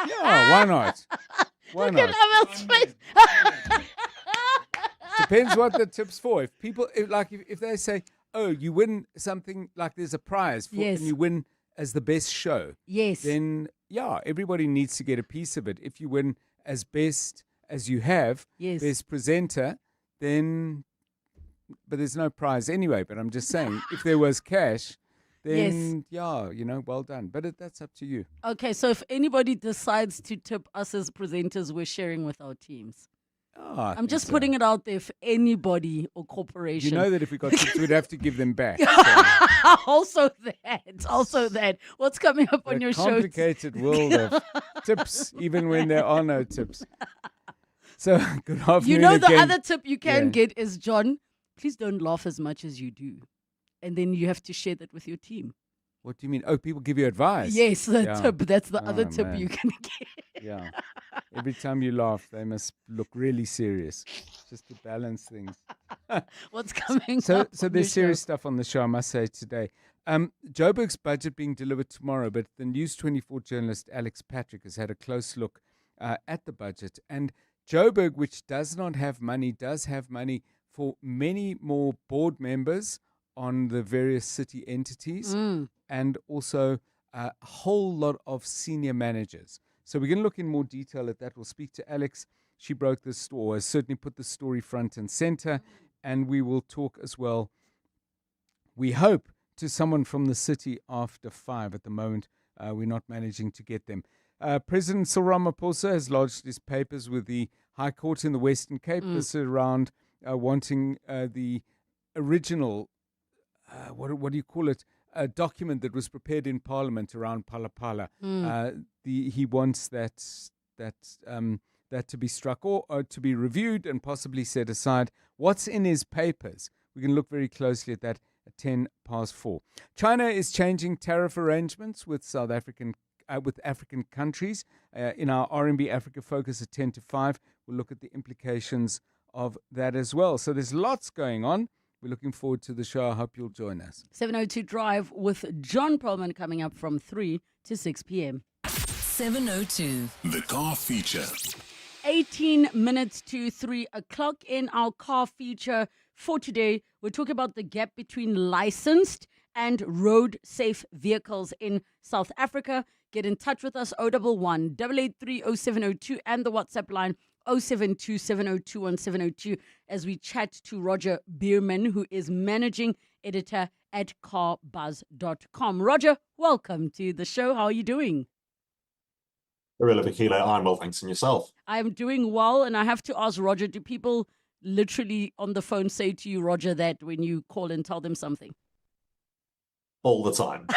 why not? Why Look not? at Amel's face. Depends what the tip's for. If people, if they say, oh, you win something, like there's a prize for, and you win as the best show. Yes. Then, everybody needs to get a piece of it. If you win as best as you have, best presenter, then, but there's no prize anyway. But I'm just saying, if there was cash, then, well done. But that's up to you. Okay, so if anybody decides to tip us as presenters, we're sharing with our teams. I'm just putting it out there for anybody or corporation. You know that if we got tips, we'd have to give them back. Also that. What's coming up on your show? Complicated world of tips, even when there are no tips. So, good afternoon. You know, the again. other tip you can get is, John, please don't laugh as much as you do. And then you have to share that with your team. What do you mean? Oh, people give you advice. Yes, the tip. That's the other tip man. you can get. Yeah. Every time you laugh, they must look really serious, just to balance things. What's coming So up on there's your serious show? stuff on the show, I must say, today. Joburg's budget being delivered tomorrow, but the News 24 journalist Alex Patrick has had a close look at the budget. And Joburg, which does not have money, does have money for many more board members on the various city entities and also a whole lot of senior managers. So we're going to look in more detail at that. We'll speak to Alex. She broke this story, certainly put the story front and center. And we will talk as well, we hope, to someone from the city after 5. At the moment, we're not managing to get them. President Cyril Ramaphosa has lodged his papers with the High Court in the Western Cape. This is around wanting the original, what do you call it, a document that was prepared in Parliament around Palapala. He wants that to be struck or to be reviewed and possibly set aside. What's in his papers? We can look very closely at that at 4:10. China is changing tariff arrangements with African countries. In our RMB Africa Focus at 4:10, we'll look at the implications of that as well. So there's lots going on. We're looking forward to the show. I hope you'll join us. 702 Drive with John Perlman coming up from 3 to 6 p.m. 702. The car feature. 18 minutes to 3 o'clock in our car feature for today. We're talking about the gap between licensed and road safe vehicles in South Africa. Get in touch with us, 011 883 0702 and the WhatsApp line 072 702 1702 as we chat to Roger Bierman, who is managing editor at carbuzz.com. Roger, welcome to the show. How are you doing? Relebogile, I'm well, thanks, and yourself? I'm doing well, and I have to ask Roger, do people literally on the phone say to you, Roger, that when you call and tell them something? All the time.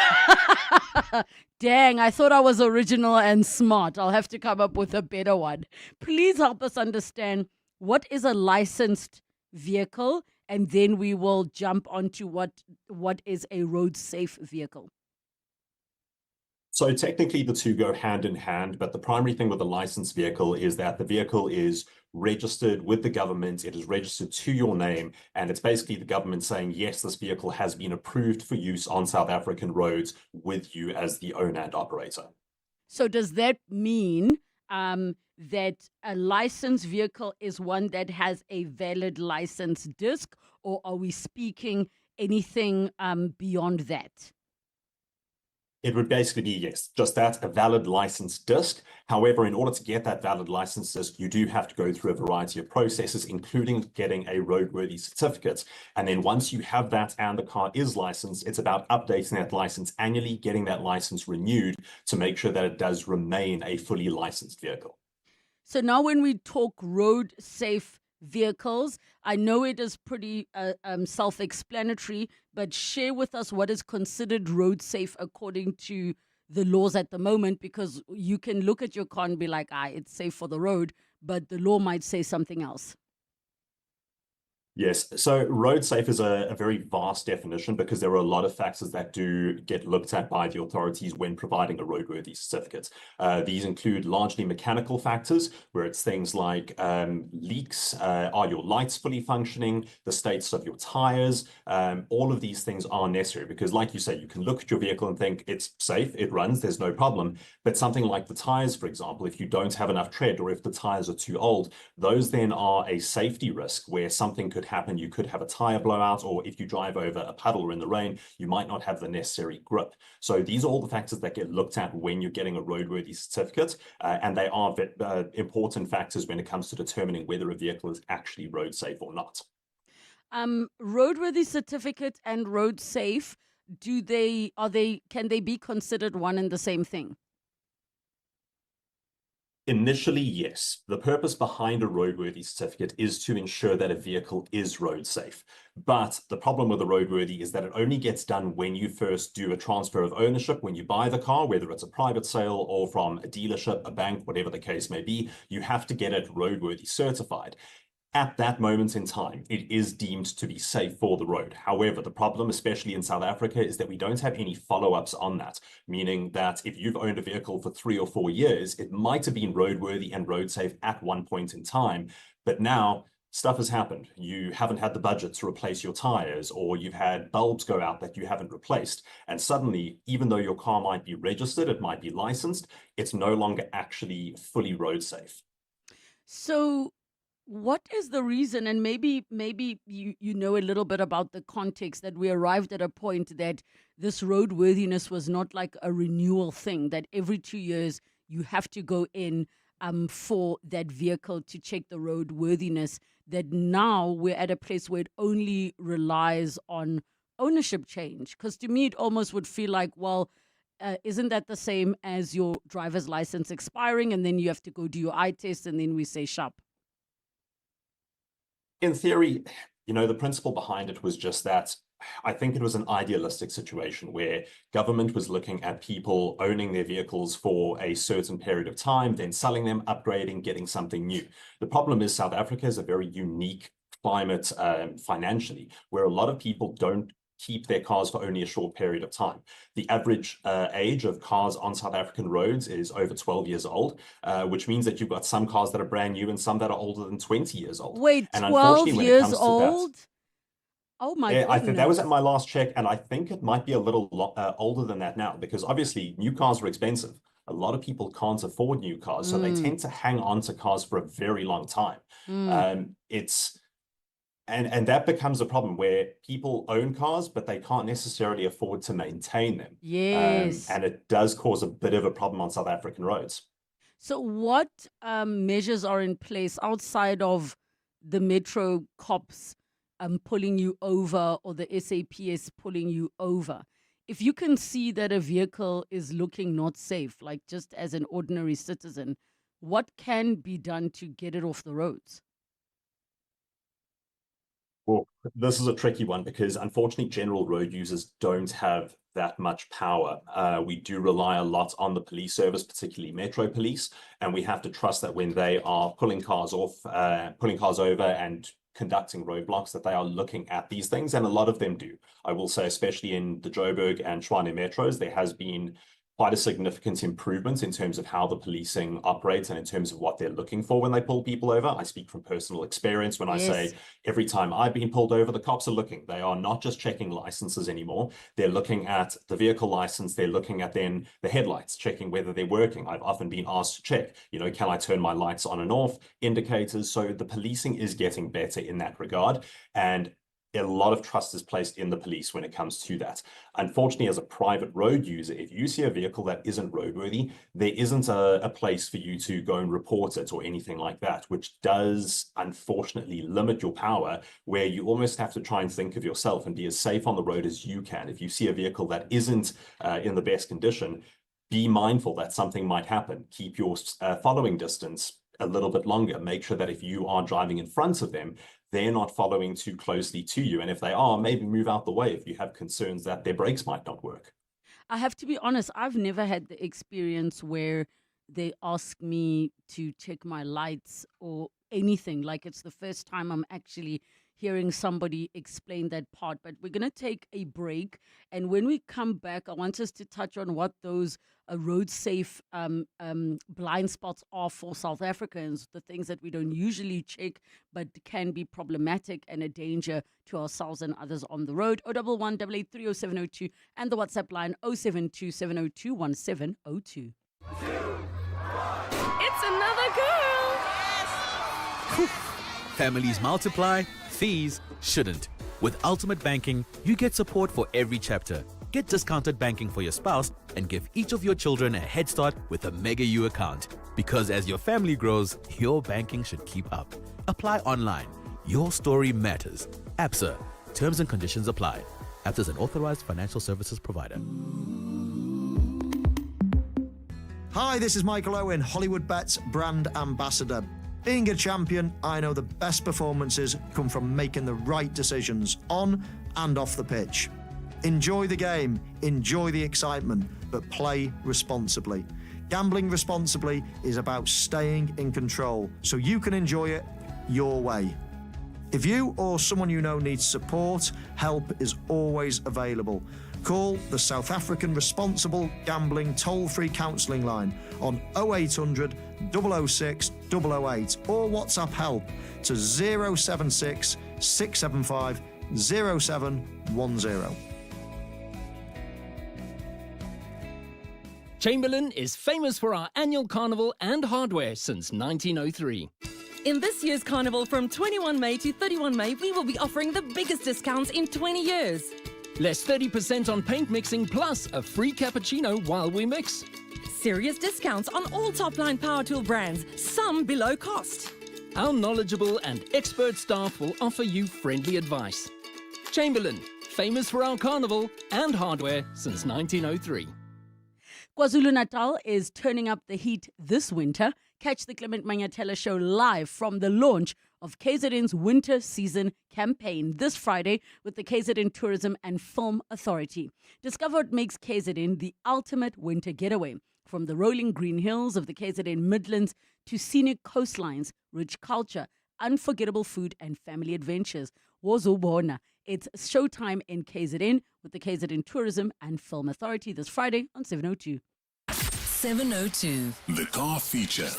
Dang, I thought I was original and smart. I'll have to come up with a better one. Please help us understand what is a licensed vehicle, and then we will jump onto what is a road safe vehicle. So technically the two go hand in hand, but the primary thing with a licensed vehicle is that the vehicle is registered with the government, it is registered to your name, and it's basically the government saying, yes, this vehicle has been approved for use on South African roads with you as the owner and operator. So does that mean that a licensed vehicle is one that has a valid license disc, or are we speaking anything beyond that? It would basically be, yes, just that, a valid license disc. However, in order to get that valid license disc, you do have to go through a variety of processes, including getting a roadworthy certificate. And then once you have that and the car is licensed, it's about updating that license annually, getting that license renewed to make sure that it does remain a fully licensed vehicle. So now when we talk road safe vehicles, I know it is pretty self-explanatory, but share with us what is considered road safe according to the laws at the moment, because you can look at your car and be like, it's safe for the road, but the law might say something else. Yes, so road safe is a very vast definition because there are a lot of factors that do get looked at by the authorities when providing a roadworthy certificate. These include largely mechanical factors, where it's things like leaks, are your lights fully functioning, the status of your tires. All of these things are necessary because, like you say, you can look at your vehicle and think it's safe, it runs, there's no problem. But something like the tires, for example, if you don't have enough tread or if the tires are too old, those then are a safety risk where something could happen. You could have a tire blowout, or if you drive over a puddle or in the rain, you might not have the necessary grip. So these are all the factors that get looked at when you're getting a roadworthy certificate, and they are important factors when it comes to determining whether a vehicle is actually road safe or not. Roadworthy certificate and road safe, can they be considered one and the same thing? Initially, yes. The purpose behind a roadworthy certificate is to ensure that a vehicle is road safe. But the problem with the roadworthy is that it only gets done when you first do a transfer of ownership. When you buy the car, whether it's a private sale or from a dealership, a bank, whatever the case may be, you have to get it roadworthy certified. At that moment in time, it is deemed to be safe for the road. However, the problem, especially in South Africa, is that we don't have any follow-ups on that, meaning that if you've owned a vehicle for 3 or 4 years, it might have been roadworthy and road safe at one point in time, but now stuff has happened. You haven't had the budget to replace your tires, or you've had bulbs go out that you haven't replaced. And suddenly, even though your car might be registered, it might be licensed, it's no longer actually fully road safe. So what is the reason, and maybe you know a little bit about the context, that we arrived at a point that this roadworthiness was not like a renewal thing, that every 2 years you have to go in for that vehicle to check the roadworthiness, that now we're at a place where it only relies on ownership change? Because to me, it almost would feel like, well, isn't that the same as your driver's license expiring and then you have to go do your eye test and then we say shop? In theory, the principle behind it was just that I think it was an idealistic situation where government was looking at people owning their vehicles for a certain period of time, then selling them, upgrading, getting something new. The problem is South Africa is a very unique climate financially, where a lot of people don't keep their cars for only a short period of time. The average age of cars on South African roads is over 12 years old, which means that you've got some cars that are brand new and some that are older than 20 years old. Wait, and 12 years old? Oh my goodness. I think that was at my last check, and I think it might be a little older than that now, because obviously new cars are expensive. A lot of people can't afford new cars, so they tend to hang on to cars for a very long time. And that becomes a problem where people own cars, but they can't necessarily afford to maintain them. Yes. And it does cause a bit of a problem on South African roads. So what measures are in place outside of the metro cops pulling you over, or the SAPS pulling you over? If you can see that a vehicle is looking not safe, like just as an ordinary citizen, what can be done to get it off the roads? Well, this is a tricky one because unfortunately general road users don't have that much power. We do rely a lot on the police service, particularly Metro Police, and we have to trust that when they are pulling cars over and conducting roadblocks, that they are looking at these things, and a lot of them do. I will say, especially in the Joburg and Tshwane metros, there has been quite a significant improvement in terms of how the policing operates and in terms of what they're looking for when they pull people over. I speak from personal experience when I say every time I've been pulled over, the cops are looking. They are not just checking licenses anymore. They're looking at the vehicle license. They're looking at then the headlights, checking whether they're working. I've often been asked to check, can I turn my lights on and off, indicators. So the policing is getting better in that regard. And a lot of trust is placed in the police when it comes to that. Unfortunately, as a private road user, if you see a vehicle that isn't roadworthy, there isn't a place for you to go and report it or anything like that, which does unfortunately limit your power, where you almost have to try and think of yourself and be as safe on the road as you can. If you see a vehicle that isn't in the best condition, be mindful that something might happen. Keep your following distance a little bit longer. Make sure that if you are driving in front of them, they're not following too closely to you. And if they are, maybe move out the way if you have concerns that their brakes might not work. I have to be honest, I've never had the experience where they ask me to check my lights or anything. Like, it's the first time I'm actually hearing somebody explain that part. But we're going to take a break. And when we come back, I want us to touch on what those road safe blind spots are for South Africans, the things that we don't usually check, but can be problematic and a danger to ourselves and others on the road. 011 883 0702 and the WhatsApp line 072 702 1702. It's another girl. Families multiply, fees shouldn't. With Ultimate Banking, you get support for every chapter. Get discounted banking for your spouse and give each of your children a head start with a Mega U account. Because as your family grows, your banking should keep up. Apply online. Your story matters. ABSA. Terms and conditions apply. ABSA is an authorized financial services provider. Hi, this is Michael Owen, Hollywood Bets brand ambassador. Being a champion, I know the best performances come from making the right decisions on and off the pitch. Enjoy the game, enjoy the excitement, but play responsibly. Gambling responsibly is about staying in control so you can enjoy it your way. If you or someone you know needs support, help is always available. Call the South African Responsible Gambling toll-free counselling line on 0800 006 008 or WhatsApp help to 076 675 0710. Chamberlain is famous for our annual carnival and hardware since 1903. In this year's carnival from 21 May to 31 May, we will be offering the biggest discounts in 20 years. Less 30% on paint mixing plus a free cappuccino while we mix. Serious discounts on all top-line power tool brands, some below cost. Our knowledgeable and expert staff will offer you friendly advice. Chamberlain, famous for our carnival and hardware since 1903. KwaZulu-Natal is turning up the heat this winter. Catch the Clement Manyatela show live from the launch of KZN's winter season campaign this Friday with the KZN Tourism and Film Authority. Discover what makes KZN the ultimate winter getaway. From the rolling green hills of the KZN Midlands to scenic coastlines, rich culture, unforgettable food and family adventures. Wozobona. It's showtime in KZN with the KZN Tourism and Film Authority this Friday on 702. 702. The car feature.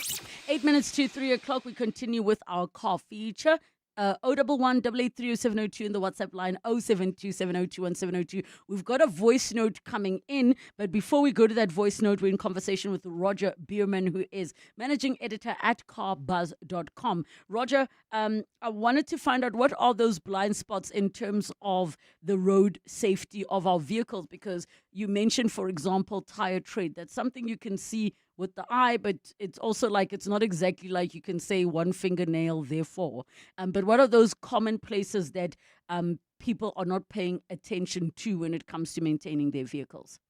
8 minutes to 3 o'clock. We continue with our car feature. 011 883 702 in the WhatsApp line 072 702 1702. We've got a voice note coming in, but before we go to that voice note, we're in conversation with Roger Bierman, who is managing editor at carbuzz.com. Roger, I wanted to find out what are those blind spots in terms of the road safety of our vehicles, because you mentioned, for example, tire tread. That's something you can see with the eye, but it's also like it's not exactly like you can say one fingernail, therefore. But what are those common places that people are not paying attention to when it comes to maintaining their vehicles?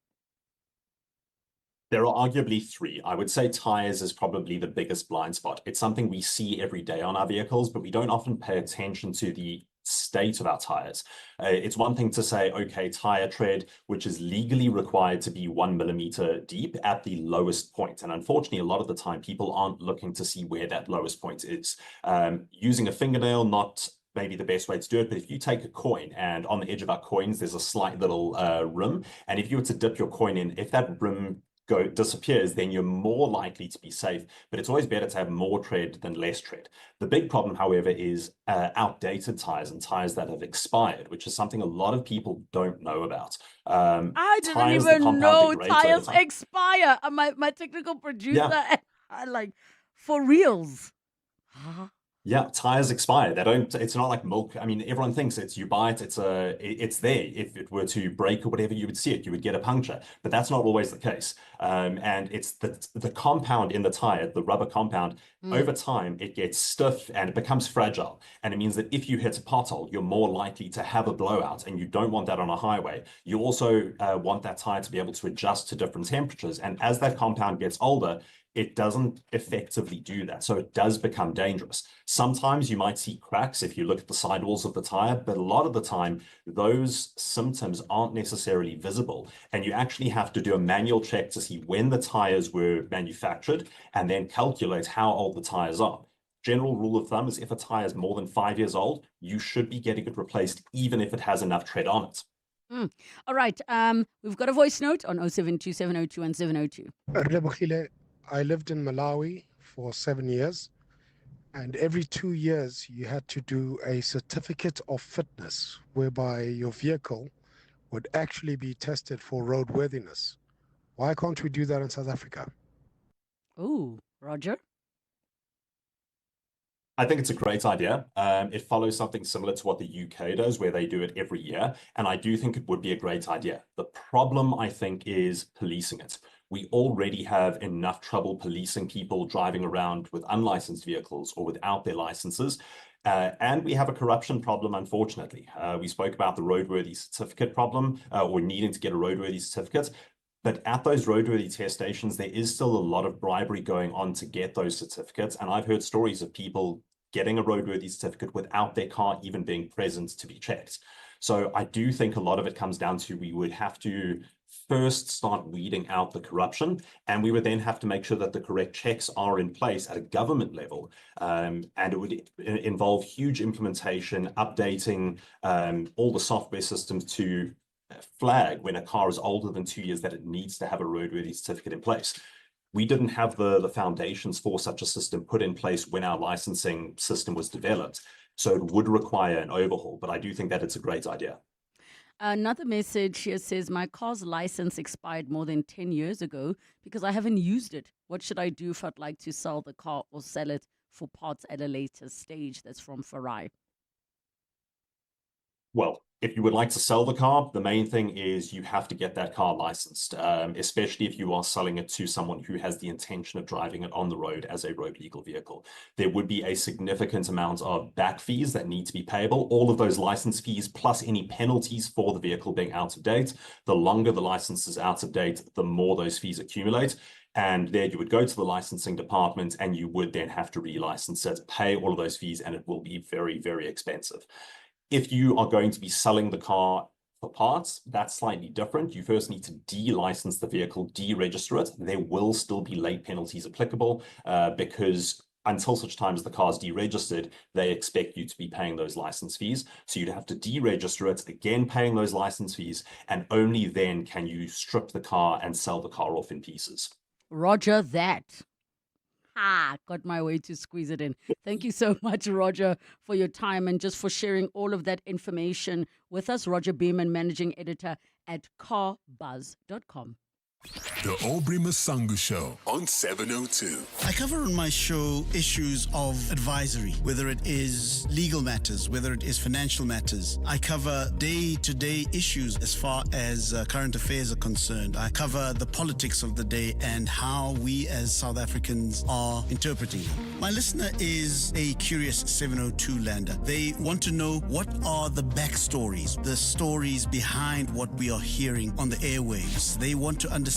There are arguably three. I would say tires is probably the biggest blind spot. It's something we see every day on our vehicles, but we don't often pay attention to the state of our tires. It's one thing to say, okay, tire tread, which is legally required to be 1 millimeter deep at the lowest point. And unfortunately, a lot of the time, people aren't looking to see where that lowest point is. Using a fingernail, not maybe the best way to do it, but if you take a coin and on the edge of our coins, there's a slight little rim. And if you were to dip your coin in, if that rim disappears, then you're more likely to be safe. But it's always better to have more tread than less tread. The big problem, however, is outdated tires and tires that have expired, which is something a lot of people don't know about. I didn't even know tires expire. My technical producer, I like, for reals. Yeah, tires expire. They don't. It's not like milk. I mean, everyone thinks it's you buy it. It's there. If it were to break or whatever, you would see it. You would get a puncture, but that's not always the case. And it's the compound in the tire, the rubber compound. Over time, it gets stiff and it becomes fragile. And it means that if you hit a pothole, you're more likely to have a blowout, and you don't want that on a highway. You also want that tire to be able to adjust to different temperatures. And as that compound gets older, it doesn't effectively do that. So it does become dangerous. Sometimes you might see cracks if you look at the sidewalls of the tire, but a lot of the time, those symptoms aren't necessarily visible. And you actually have to do a manual check to see when the tires were manufactured and then calculate how old the tires are. General rule of thumb is if a tire is more than 5 years old, you should be getting it replaced, even if it has enough tread on it. All right. We've got a voice note on 072 702 1702. Relebogile, I lived in Malawi for 7 years, and every 2 years you had to do a certificate of fitness whereby your vehicle would actually be tested for roadworthiness. Why can't we do that in South Africa? Ooh, Roger? I think it's a great idea. It follows something similar to what the UK does, where they do it every year. And I do think it would be a great idea. The problem, I think, is policing it. We already have enough trouble policing people driving around with unlicensed vehicles or without their licenses. And we have a corruption problem, unfortunately. We spoke about the roadworthy certificate problem, or needing to get a roadworthy certificate. But at those roadworthy test stations, there is still a lot of bribery going on to get those certificates. And I've heard stories of people getting a roadworthy certificate without their car even being present to be checked. So I do think a lot of it comes down to we would have to first start weeding out the corruption, and we would then have to make sure that the correct checks are in place at a government level. And it would involve huge implementation, updating all the software systems to flag when a car is older than 2 years that it needs to have a roadworthy certificate in place. We didn't have the foundations for such a system put in place when our licensing system was developed. So it would require an overhaul, but I do think that it's a great idea. Another message here says, my car's license expired more than 10 years ago because I haven't used it. What should I do if I'd like to sell the car or sell it for parts at a later stage? That's from Farai. Well, if you would like to sell the car, the main thing is you have to get that car licensed, especially if you are selling it to someone who has the intention of driving it on the road as a road legal vehicle. There would be a significant amount of back fees that need to be payable. All of those license fees plus any penalties for the vehicle being out of date. The longer the license is out of date, the more those fees accumulate. And there you would go to the licensing department and you would then have to relicense it, pay all of those fees, and it will be very, very expensive. If you are going to be selling the car for parts, that's slightly different. You first need to de-license the vehicle, deregister it. There will still be late penalties applicable because until such time as the car is deregistered, they expect you to be paying those license fees. So you'd have to deregister it, again paying those license fees, and only then can you strip the car and sell the car off in pieces. Roger that. Got my way to squeeze it in. Thank you so much, Roger, for your time and just for sharing all of that information with us. Roger Beeman, Managing Editor at carbuzz.com. The Aubrey Masangu Show on 702. I cover on my show issues of advisory, whether it is legal matters, whether it is financial matters. I cover day-to-day issues as far as current affairs are concerned. I cover the politics of the day and how we as South Africans are interpreting them. My listener is a curious 702 lander. They want to know what are the backstories, the stories behind what we are hearing on the airwaves. They want to understand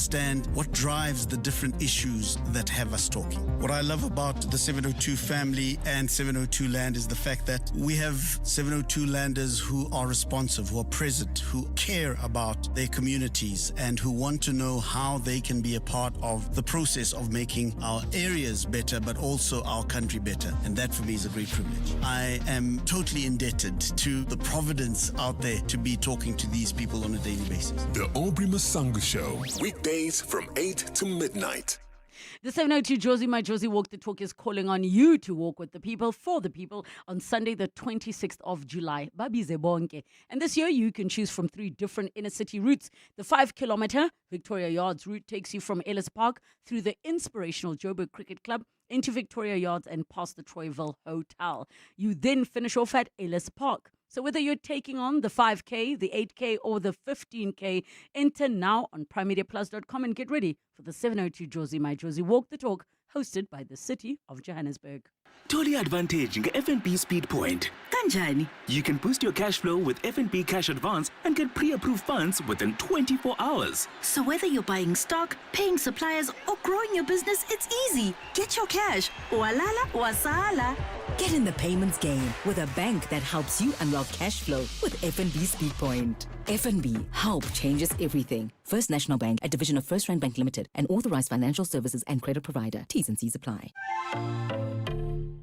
what drives the different issues that have us talking. What I love about the 702 family and 702 Land is the fact that we have 702 Landers who are responsive, who are present, who care about their communities and who want to know how they can be a part of the process of making our areas better, but also our country better. And that for me is a great privilege. I am totally indebted to the providence out there to be talking to these people on a daily basis. The Aubrey Masangu Show, weekdays from 8 to midnight. The 702 Josie My Josie Walk the Talk is calling on you to walk with the people, for the people, on Sunday, the 26th of July. Babize bonke. And this year, you can choose from 3 different inner city routes. The 5-kilometer Victoria Yards route takes you from Ellis Park through the inspirational Joburg Cricket Club into Victoria Yards and past the Troyville Hotel. You then finish off at Ellis Park. So whether you're taking on the 5K, the 8K, or the 15K, enter now on primemediaplus.com and get ready for the 702 Josie My Josie Walk the Talk, hosted by the City of Johannesburg. Totally advantage in FNB Speed Point. Kanjani. You can boost your cash flow with FNB Cash Advance and get pre-approved funds within 24 hours. So whether you're buying stock, paying suppliers, or growing your business, it's easy. Get your cash. Walala, wasala. Get in the payments game with a bank that helps you unlock cash flow with FNB Speed Point. FNB, help changes everything. First National Bank, a division of First Rand Bank Limited, an authorized financial services and credit provider. T's and C's apply.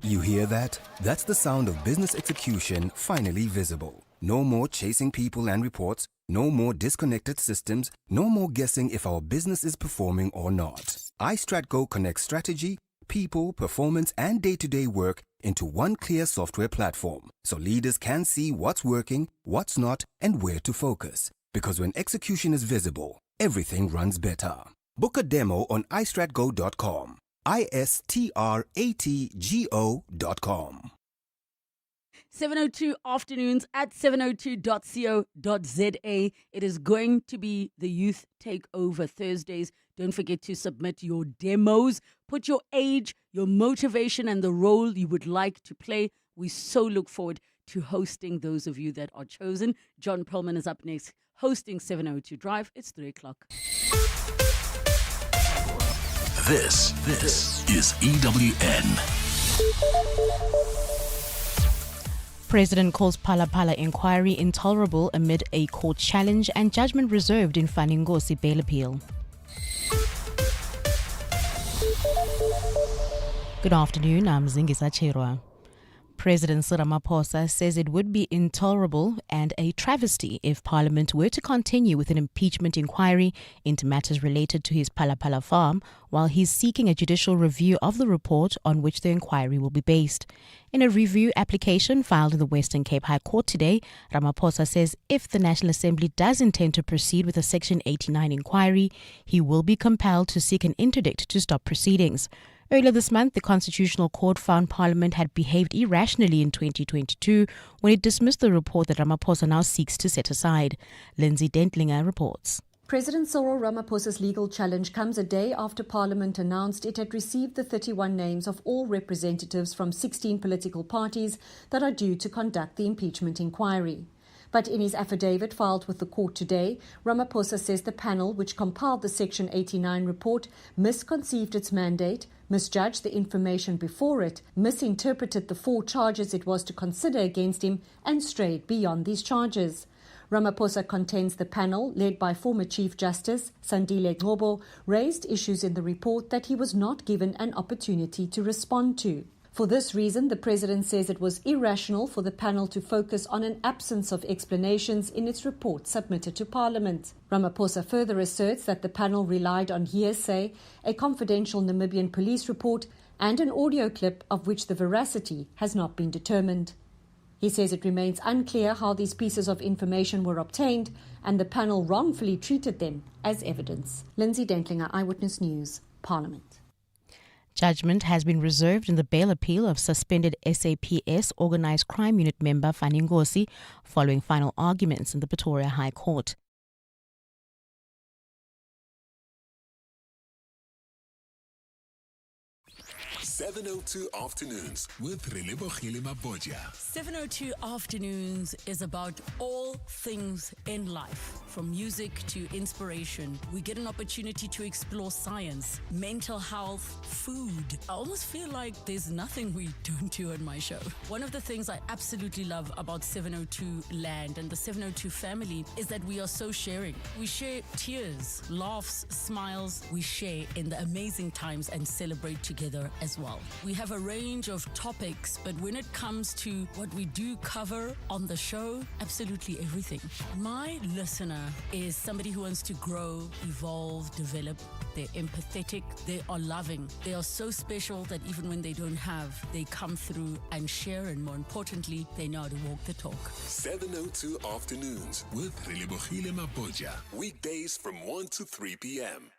You hear that? That's the sound of business execution finally visible. No more chasing people and reports, no more disconnected systems, no more guessing if our business is performing or not. iStratGo connects strategy, people, performance, and day-to-day work into one clear software platform, so leaders can see what's working, what's not, and where to focus. Because when execution is visible, everything runs better. Book a demo on istratgo.com. istratgo.com. 702 afternoons at 702.co.za. It is going to be the Youth Takeover Thursdays. Don't forget to submit your demos. Put your age, your motivation, and the role you would like to play. We so look forward to hosting those of you that are chosen. John Perlman is up next, hosting 702 Drive. It's 3 o'clock. This is EWN. President calls Phala Phala inquiry intolerable amid a court challenge and judgment reserved in Faningosi bail appeal. Good afternoon, I'm Zingisa Cherwa. President Ramaphosa says it would be intolerable and a travesty if Parliament were to continue with an impeachment inquiry into matters related to his Phala Phala farm while he's seeking a judicial review of the report on which the inquiry will be based. In a review application filed in the Western Cape High Court today, Ramaphosa says if the National Assembly does intend to proceed with a Section 89 inquiry, he will be compelled to seek an interdict to stop proceedings. Earlier this month, the Constitutional Court found Parliament had behaved irrationally in 2022 when it dismissed the report that Ramaphosa now seeks to set aside. Lindsay Dentlinger reports. President Cyril Ramaphosa's legal challenge comes a day after Parliament announced it had received the 31 names of all representatives from 16 political parties that are due to conduct the impeachment inquiry. But in his affidavit filed with the court today, Ramaphosa says the panel, which compiled the Section 89 report, misconceived its mandate, misjudged the information before it, misinterpreted the 4 charges it was to consider against him, and strayed beyond these charges. Ramaphosa contends the panel, led by former Chief Justice Sandile Ngcobo, raised issues in the report that he was not given an opportunity to respond to. For this reason, the President says it was irrational for the panel to focus on an absence of explanations in its report submitted to Parliament. Ramaphosa further asserts that the panel relied on hearsay, a confidential Namibian police report, and an audio clip of which the veracity has not been determined. He says it remains unclear how these pieces of information were obtained, and the panel wrongfully treated them as evidence. Lindsay Dentlinger, Eyewitness News, Parliament. Judgment has been reserved in the bail appeal of suspended SAPS Organised Crime Unit member Faningosi following final arguments in the Pretoria High Court. .702 Afternoons with Relebogile Mabotja. 702 Afternoons is about all things in life, from music to inspiration. We get an opportunity to explore science, mental health, food. I almost feel like there's nothing we don't do on my show. One of the things I absolutely love about 702 Land and the 702 family is that we are so sharing. We share tears, laughs, smiles. We share in the amazing times and celebrate together as well. We have a range of topics, but when it comes to what we do cover on the show, absolutely everything. My listener is somebody who wants to grow, evolve, develop. They're empathetic, they are loving, they are so special that even when they don't have, they come through and share, and more importantly, they know how to walk the talk. 702 Afternoons with Relebogile Mabotja. Weekdays from 1 to 3 p.m.